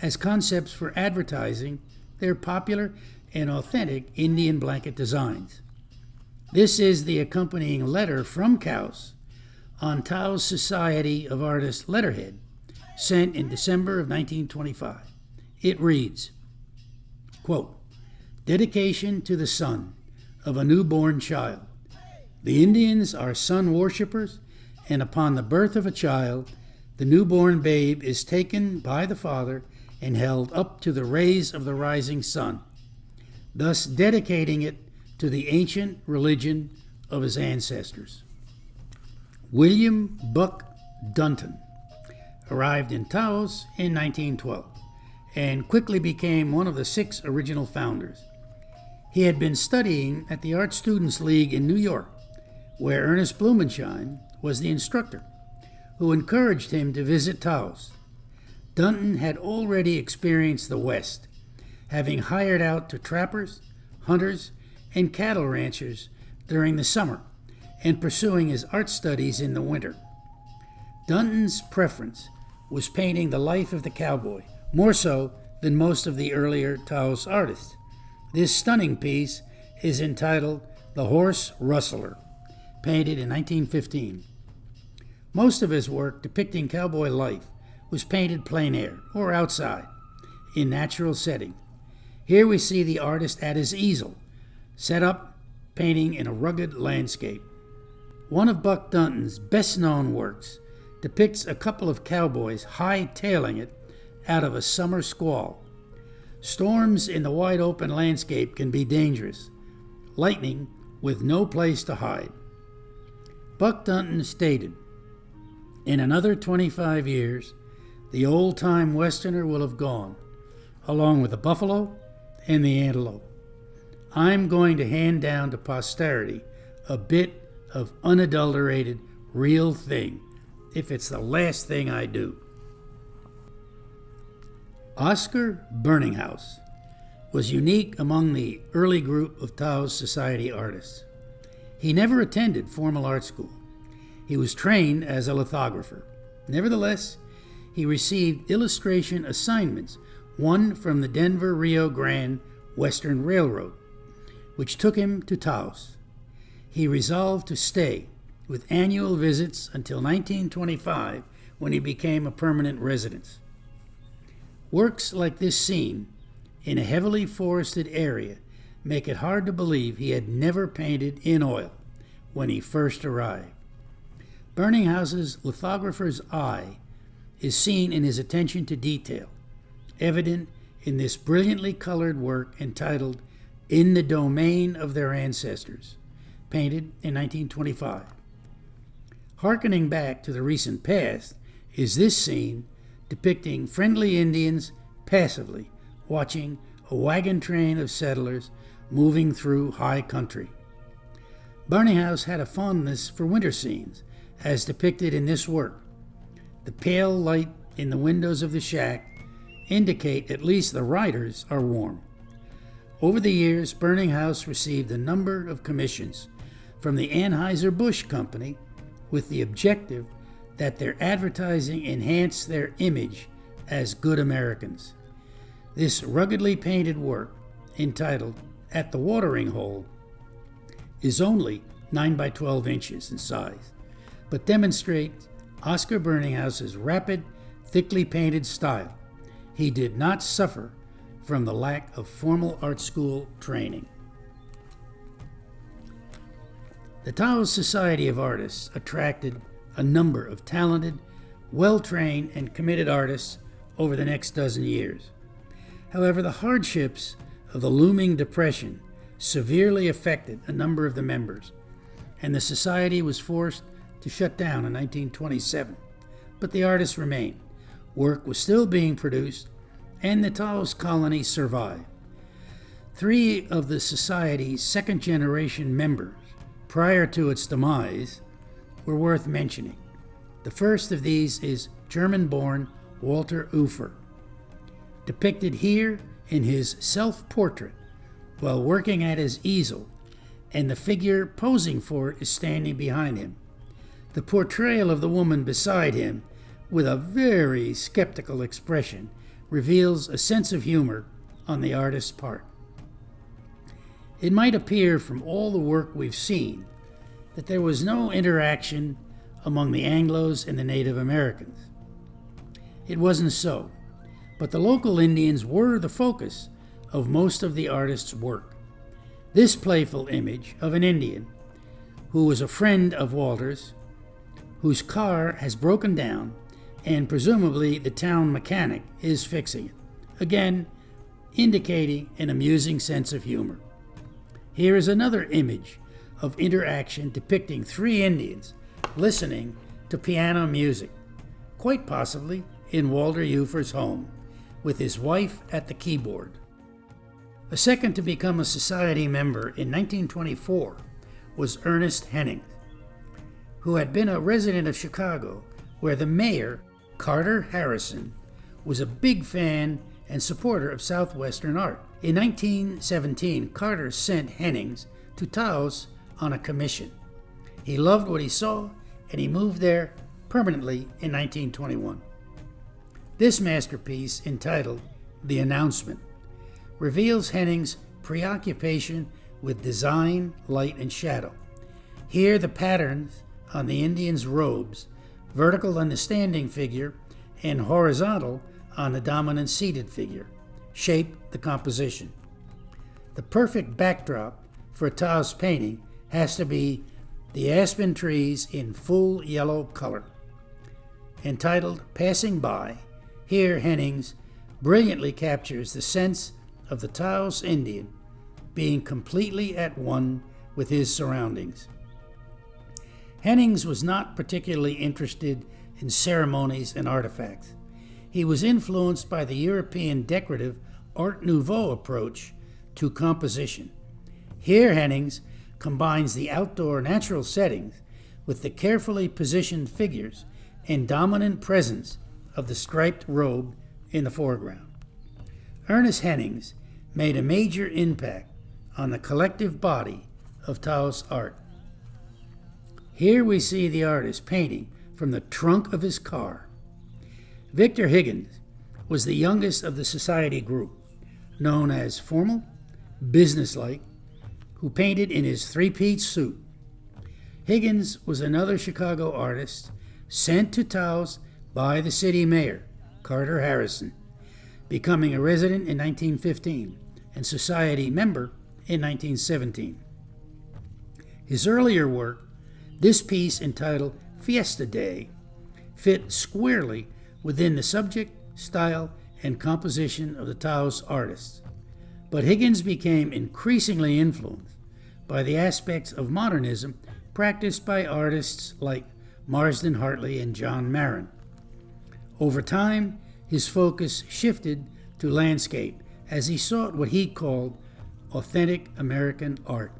as concepts for advertising their popular and authentic Indian blanket designs. This is the accompanying letter from Caus on Taos Society of Artists letterhead, sent in December of 1925. It reads, quote, "Dedication to the sun of a newborn child. The Indians are sun worshippers, and upon the birth of a child, the newborn babe is taken by the father and held up to the rays of the rising sun, thus dedicating it to the ancient religion of his ancestors." William Buck Dunton arrived in Taos in 1912 and quickly became one of the 6 original founders. He had been studying at the Art Students League in New York, where Ernest Blumenschein was the instructor, who encouraged him to visit Taos. Dunton had already experienced the West, having hired out to trappers, hunters, and cattle ranchers during the summer and pursuing his art studies in the winter. Dunton's preference was painting the life of the cowboy, more so than most of the earlier Taos artists. This stunning piece is entitled "The Horse Rustler," painted in 1915. Most of his work depicting cowboy life was painted plein air, or outside, in natural settings. Here we see the artist at his easel, set up, painting in a rugged landscape. One of Buck Dunton's best-known works depicts a couple of cowboys high-tailing it out of a summer squall. Storms in the wide-open landscape can be dangerous, lightning with no place to hide. Buck Dunton stated, "In another 25 years, the old-time Westerner will have gone, along with the buffalo and the antelope. I'm going to hand down to posterity a bit of unadulterated, real thing, if it's the last thing I do." Oscar Burninghouse was unique among the early group of Taos Society artists. He never attended formal art school. He was trained as a lithographer. Nevertheless, he received illustration assignments, one from the Denver-Rio Grande Western Railroad, which took him to Taos. He resolved to stay, with annual visits until 1925, when he became a permanent resident. Works like this scene, in a heavily forested area, make it hard to believe he had never painted in oil when he first arrived. Burninghaus's lithographer's eye is seen in his attention to detail, evident in this brilliantly colored work entitled "In the Domain of Their Ancestors," painted in 1925. Harkening back to the recent past is this scene depicting friendly Indians passively watching a wagon train of settlers moving through high country. Burninghouse had a fondness for winter scenes, as depicted in this work. The pale light in the windows of the shack indicate at least the riders are warm. Over the years, Burninghouse received a number of commissions from the Anheuser-Busch Company with the objective that their advertising enhance their image as good Americans. This ruggedly painted work, entitled "At the Watering Hole," is only 9 by 12 inches in size, but demonstrates Oscar Burninghaus's rapid, thickly painted style. He did not suffer from the lack of formal art school training. The Taos Society of Artists attracted a number of talented, well-trained, and committed artists over the next dozen years. However, the hardships of the looming Depression severely affected a number of the members, and the society was forced to shut down in 1927. But the artists remained. Work was still being produced, and the Taos Colony survived. 3 of the society's second-generation members, prior to its demise, were worth mentioning. The first of these is German-born Walter Ufer, depicted here in his self-portrait while working at his easel, and the figure posing for it is standing behind him. The portrayal of the woman beside him, with a very skeptical expression, reveals a sense of humor on the artist's part. It might appear from all the work we've seen that there was no interaction among the Anglos and the Native Americans. It wasn't so, but the local Indians were the focus of most of the artist's work. This playful image of an Indian who was a friend of Walter's, whose car has broken down, and presumably the town mechanic is fixing it, again indicating an amusing sense of humor. Here is another image of interaction depicting three Indians listening to piano music, quite possibly in Walter Ufer's home, with his wife at the keyboard. A second to become a society member in 1924 was Ernest Hennings, who had been a resident of Chicago, where the mayor, Carter Harrison, was a big fan and supporter of Southwestern art. In 1917, Carter sent Hennings to Taos on a commission. He loved what he saw, and he moved there permanently in 1921. This masterpiece, entitled The Announcement, reveals Hennings' preoccupation with design, light, and shadow. Here the patterns on the Indians' robes, vertical on the standing figure and horizontal on the dominant seated figure, shape the composition. The perfect backdrop for a Taos painting has to be the aspen trees in full yellow color. Entitled Passing By, here Hennings brilliantly captures the sense of the Taos Indian being completely at one with his surroundings. Hennings was not particularly interested in ceremonies and artifacts. He was influenced by the European decorative Art Nouveau approach to composition. Here Hennings combines the outdoor natural settings with the carefully positioned figures and dominant presence of the striped robe in the foreground. Ernest Hennings made a major impact on the collective body of Taos art. Here we see the artist painting from the trunk of his car. Victor Higgins was the youngest of the society group, known as formal, businesslike, who painted in his three-piece suit. Higgins was another Chicago artist sent to Taos by the city mayor, Carter Harrison, becoming a resident in 1915 and society member in 1917. His earlier work, this piece entitled Fiesta Day, fit squarely within the subject, style, and composition of the Taos artists. But Higgins became increasingly influenced by the aspects of modernism practiced by artists like Marsden Hartley and John Marin. Over time, his focus shifted to landscape as he sought what he called authentic American art.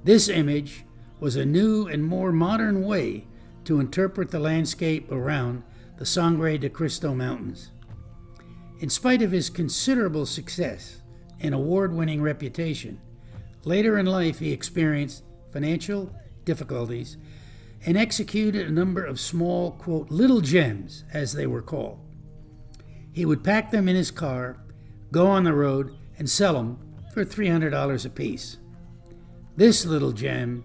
This image was a new and more modern way to interpret the landscape around the Sangre de Cristo Mountains. In spite of his considerable success and award-winning reputation, later in life he experienced financial difficulties and executed a number of small, quote, little gems, as they were called. He would pack them in his car, go on the road, and sell them for $300 apiece. This little gem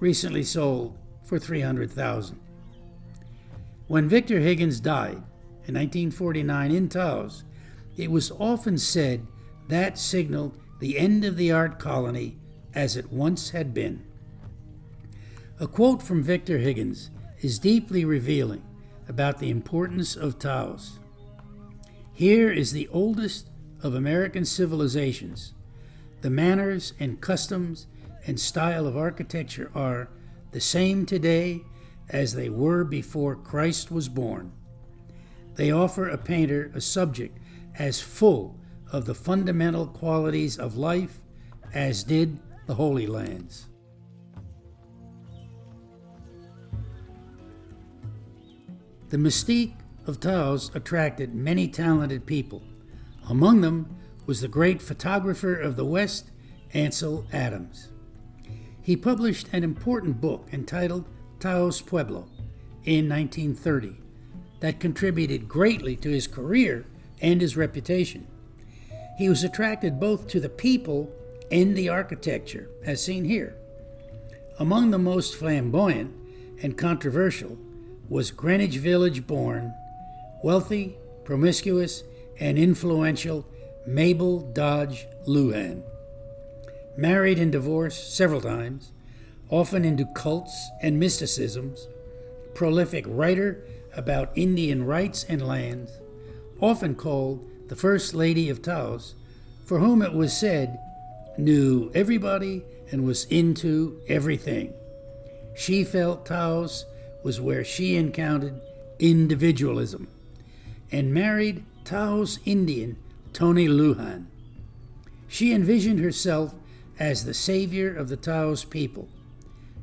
recently sold for $300,000. When Victor Higgins died in 1949 in Taos, it was often said that signaled the end of the art colony as it once had been. A quote from Victor Higgins is deeply revealing about the importance of Taos. Here is the oldest of American civilizations. The manners and customs and style of architecture are the same today as they were before Christ was born. They offer a painter a subject as full of the fundamental qualities of life as did the Holy Lands. The mystique of Taos attracted many talented people. Among them was the great photographer of the West, Ansel Adams. He published an important book entitled Taos Pueblo in 1930 that contributed greatly to his career and his reputation. He was attracted both to the people and the architecture, as seen here. Among the most flamboyant and controversial was Greenwich Village-born, wealthy, promiscuous, and influential Mabel Dodge Luhan. Married and divorced several times, often into cults and mysticisms, prolific writer about Indian rights and lands, often called the First Lady of Taos, for whom it was said knew everybody and was into everything. She felt Taos was where she encountered individualism, and married Taos Indian Tony Luhan. She envisioned herself as the savior of the Taos people.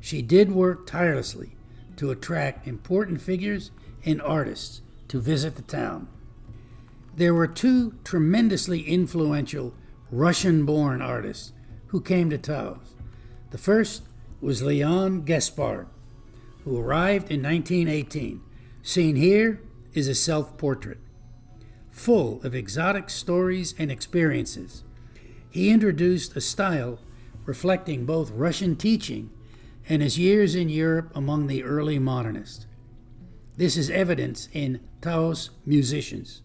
She did work tirelessly to attract important figures and artists to visit the town. There were two tremendously influential Russian-born artists who came to Taos. The first was Leon Gaspard, who arrived in 1918. Seen here is a self-portrait. Full of exotic stories and experiences, he introduced a style reflecting both Russian teaching and his years in Europe among the early modernists. This is evidence in Taos musicians.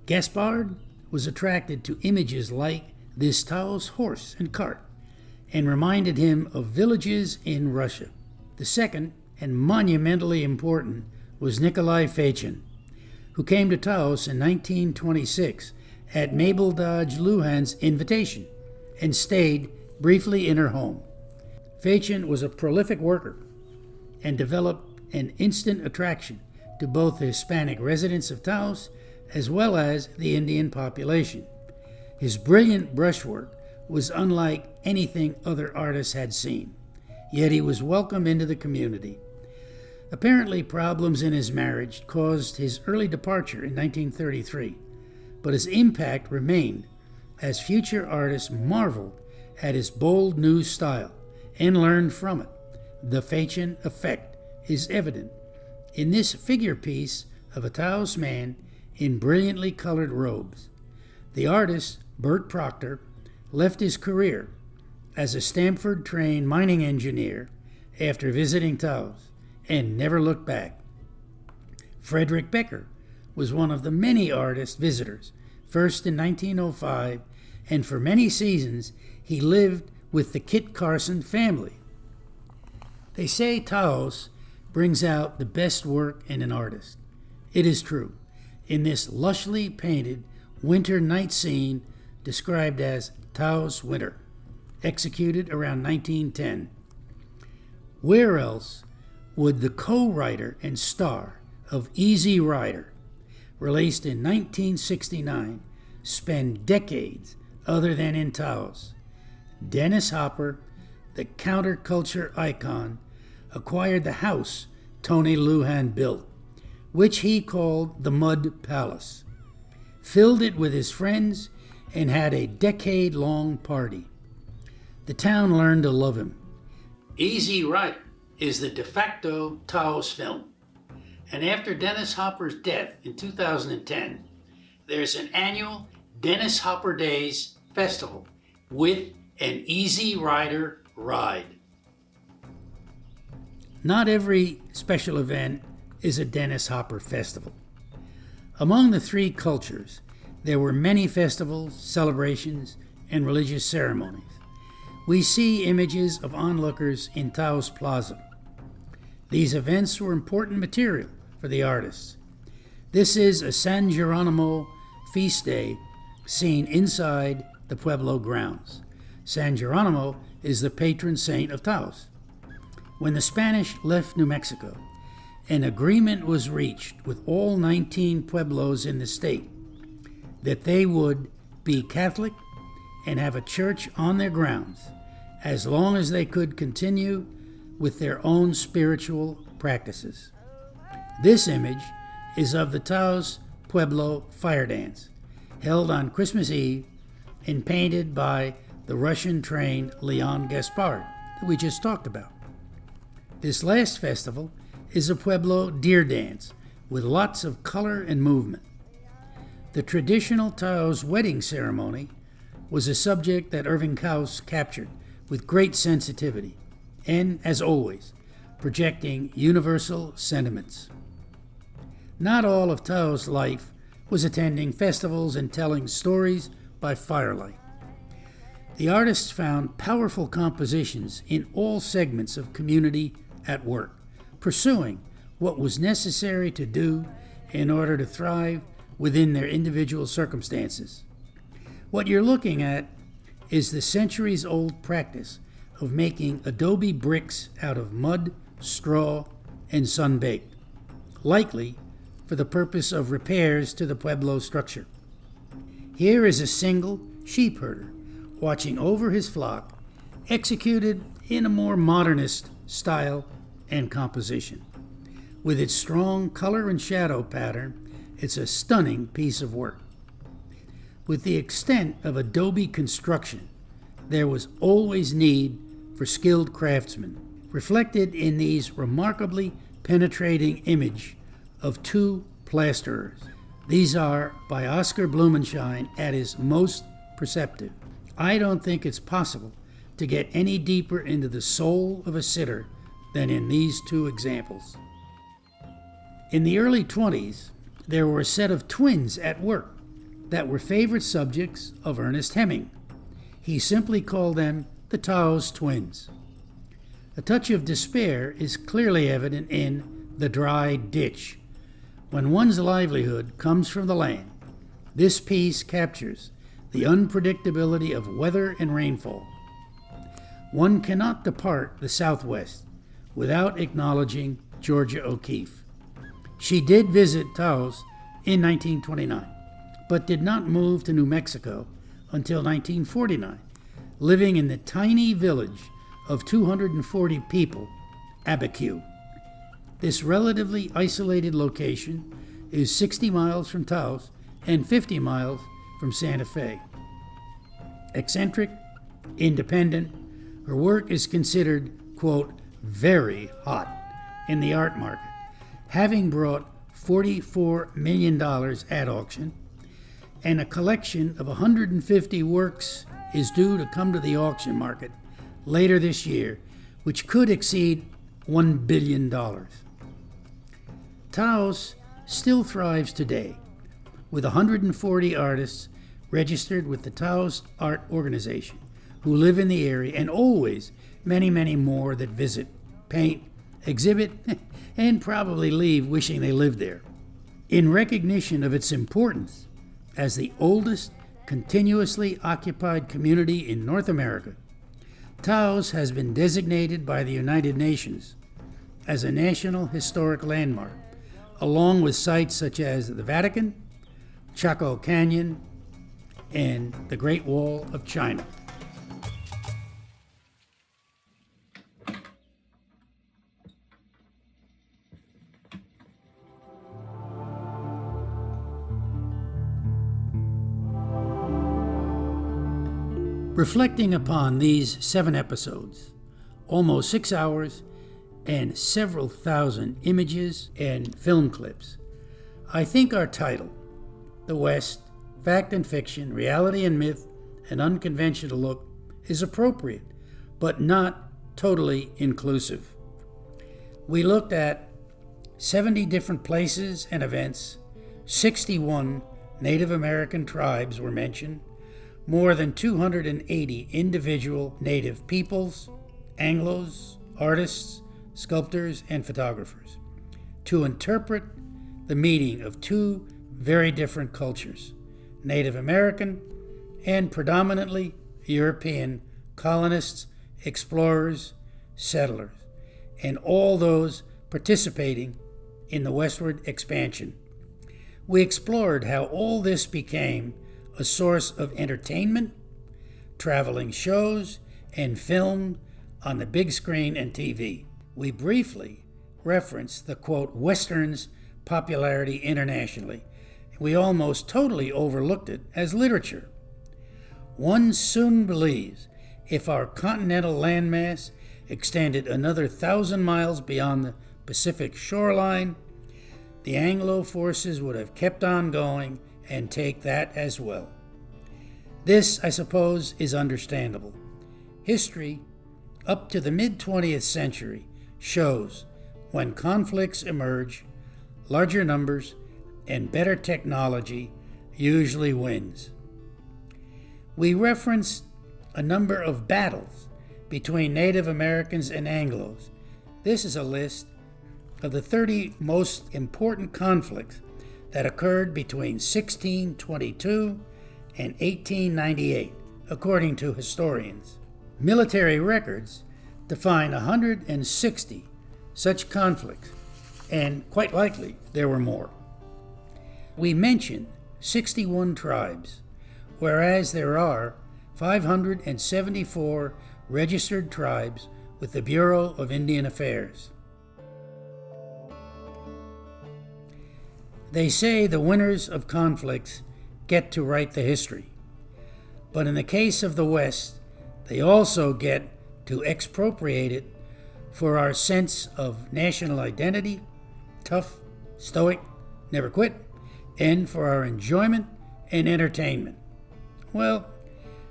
Gaspard was attracted to images like this Taos horse and cart and reminded him of villages in Russia. The second, and monumentally important, was Nikolai Fachin, who came to Taos in 1926 at Mabel Dodge Luhan's invitation and stayed briefly in her home. Fachin was a prolific worker and developed an instant attraction to both the Hispanic residents of Taos as well as the Indian population. His brilliant brushwork was unlike anything other artists had seen, yet he was welcomed into the community. Apparently, problems in his marriage caused his early departure in 1933, but his impact remained as future artists marveled at his bold new style and learned from it. The Fachin effect is evident in this figure piece of a Taos man in brilliantly colored robes. The artist, Bert Proctor, left his career as a Stanford-trained mining engineer after visiting Taos and never looked back. Frederick Becker was one of the many artist visitors, first in 1905, and for many seasons he lived with the Kit Carson family. They say Taos brings out the best work in an artist. It is true. In this lushly painted winter night scene described as Taos Winter, executed around 1910. Where else would the co-writer and star of Easy Rider, released in 1969, spend decades other than in Taos? Dennis Hopper, the counterculture icon, acquired the house Tony Luhan built, which he called the Mud Palace, filled it with his friends, and had a decade-long party. The town learned to love him. Easy Rider is the de facto Taos film, and after Dennis Hopper's death in 2010, there's an annual Dennis Hopper Days festival with an Easy Rider ride. Not every special event is a Dennis Hopper festival. Among the three cultures, there were many festivals, celebrations, and religious ceremonies. We see images of onlookers in Taos Plaza. These events were important material for the artists. This is a San Geronimo feast day seen inside the Pueblo grounds. San Geronimo is the patron saint of Taos. When the Spanish left New Mexico, an agreement was reached with all 19 pueblos in the state that they would be Catholic and have a church on their grounds as long as they could continue with their own spiritual practices. This image is of the Taos Pueblo Fire Dance, held on Christmas Eve and painted by the Russian-trained Leon Gaspard that we just talked about. This last festival is a Pueblo deer dance with lots of color and movement. The traditional Taos wedding ceremony was a subject that Irving Kaus captured with great sensitivity and, as always, projecting universal sentiments. Not all of Taos' life was attending festivals and telling stories by firelight. The artists found powerful compositions in all segments of community at work, pursuing what was necessary to do in order to thrive within their individual circumstances. What you're looking at is the centuries-old practice of making adobe bricks out of mud, straw, and sun-baked, likely for the purpose of repairs to the Pueblo structure. Here is a single sheep herder watching over his flock, executed in a more modernist style and composition. With its strong color and shadow pattern, it's a stunning piece of work. With the extent of adobe construction, there was always need for skilled craftsmen, reflected in these remarkably penetrating image of two plasterers. These are by Oscar Blumenschein at his most perceptive. I don't think it's possible to get any deeper into the soul of a sitter than in these two examples. In the early 20s, there were a set of twins at work that were favorite subjects of Ernest Heming. He simply called them the Taos Twins. A touch of despair is clearly evident in The Dry Ditch. When one's livelihood comes from the land, this piece captures the unpredictability of weather and rainfall. One cannot depart the Southwest without acknowledging Georgia O'Keeffe. She did visit Taos in 1929, but did not move to New Mexico until 1949, living in the tiny village of 240 people, Abiquiu. This relatively isolated location is 60 miles from Taos and 50 miles from Santa Fe. Eccentric, independent, her work is considered, quote, very hot in the art market, having brought $44 million at auction, and a collection of 150 works is due to come to the auction market later this year, which could exceed $1 billion. Taos still thrives today, with 140 artists registered with the Taos Art Organization who live in the area, and always many, many more that visit, paint, exhibit, and probably leave wishing they lived there. In recognition of its importance as the oldest continuously occupied community in North America, Taos has been designated by the United Nations as a National Historic Landmark, along with sites such as the Vatican, Chaco Canyon, and the Great Wall of China. Reflecting upon these 7 episodes, almost 6 hours, and several thousand images and film clips, I think our title, The West, Fact and Fiction, Reality and Myth, An Unconventional Look, is appropriate, but not totally inclusive. We looked at 70 different places and events, 61 Native American tribes were mentioned, more than 280 individual Native peoples, Anglos, artists, sculptors, and photographers, to interpret the meeting of two very different cultures, Native American and predominantly European colonists, explorers, settlers, and all those participating in the westward expansion. We explored how all this became a source of entertainment, traveling shows, and film on the big screen and TV. We briefly referenced the, quote, Western's popularity internationally. We almost totally overlooked it as literature. One soon believes if our continental landmass extended another 1,000 miles beyond the Pacific shoreline, the Anglo forces would have kept on going and take that as well. This, I suppose, is understandable. History, up to the mid-20th century, shows when conflicts emerge, larger numbers and better technology usually wins. We referenced a number of battles between Native Americans and Anglos. This is a list of the 30 most important conflicts that occurred between 1622 and 1898, according to historians. Military records define 160 such conflicts, and quite likely there were more. We mentioned 61 tribes, whereas there are 574 registered tribes with the Bureau of Indian Affairs. They say the winners of conflicts get to write the history, but in the case of the West, they also get to expropriate it for our sense of national identity, tough, stoic, never quit, and for our enjoyment and entertainment. Well,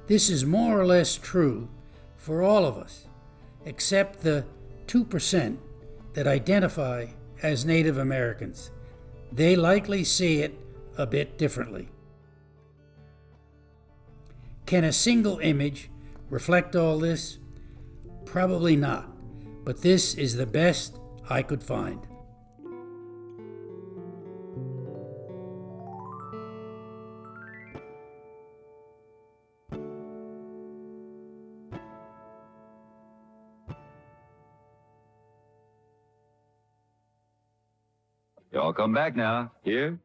this is more or less true for all of us, except the 2% that identify as Native Americans. They likely see it a bit differently. Can a single image reflect all this? Probably not, but this is the best I could find. Y'all come back now. Here?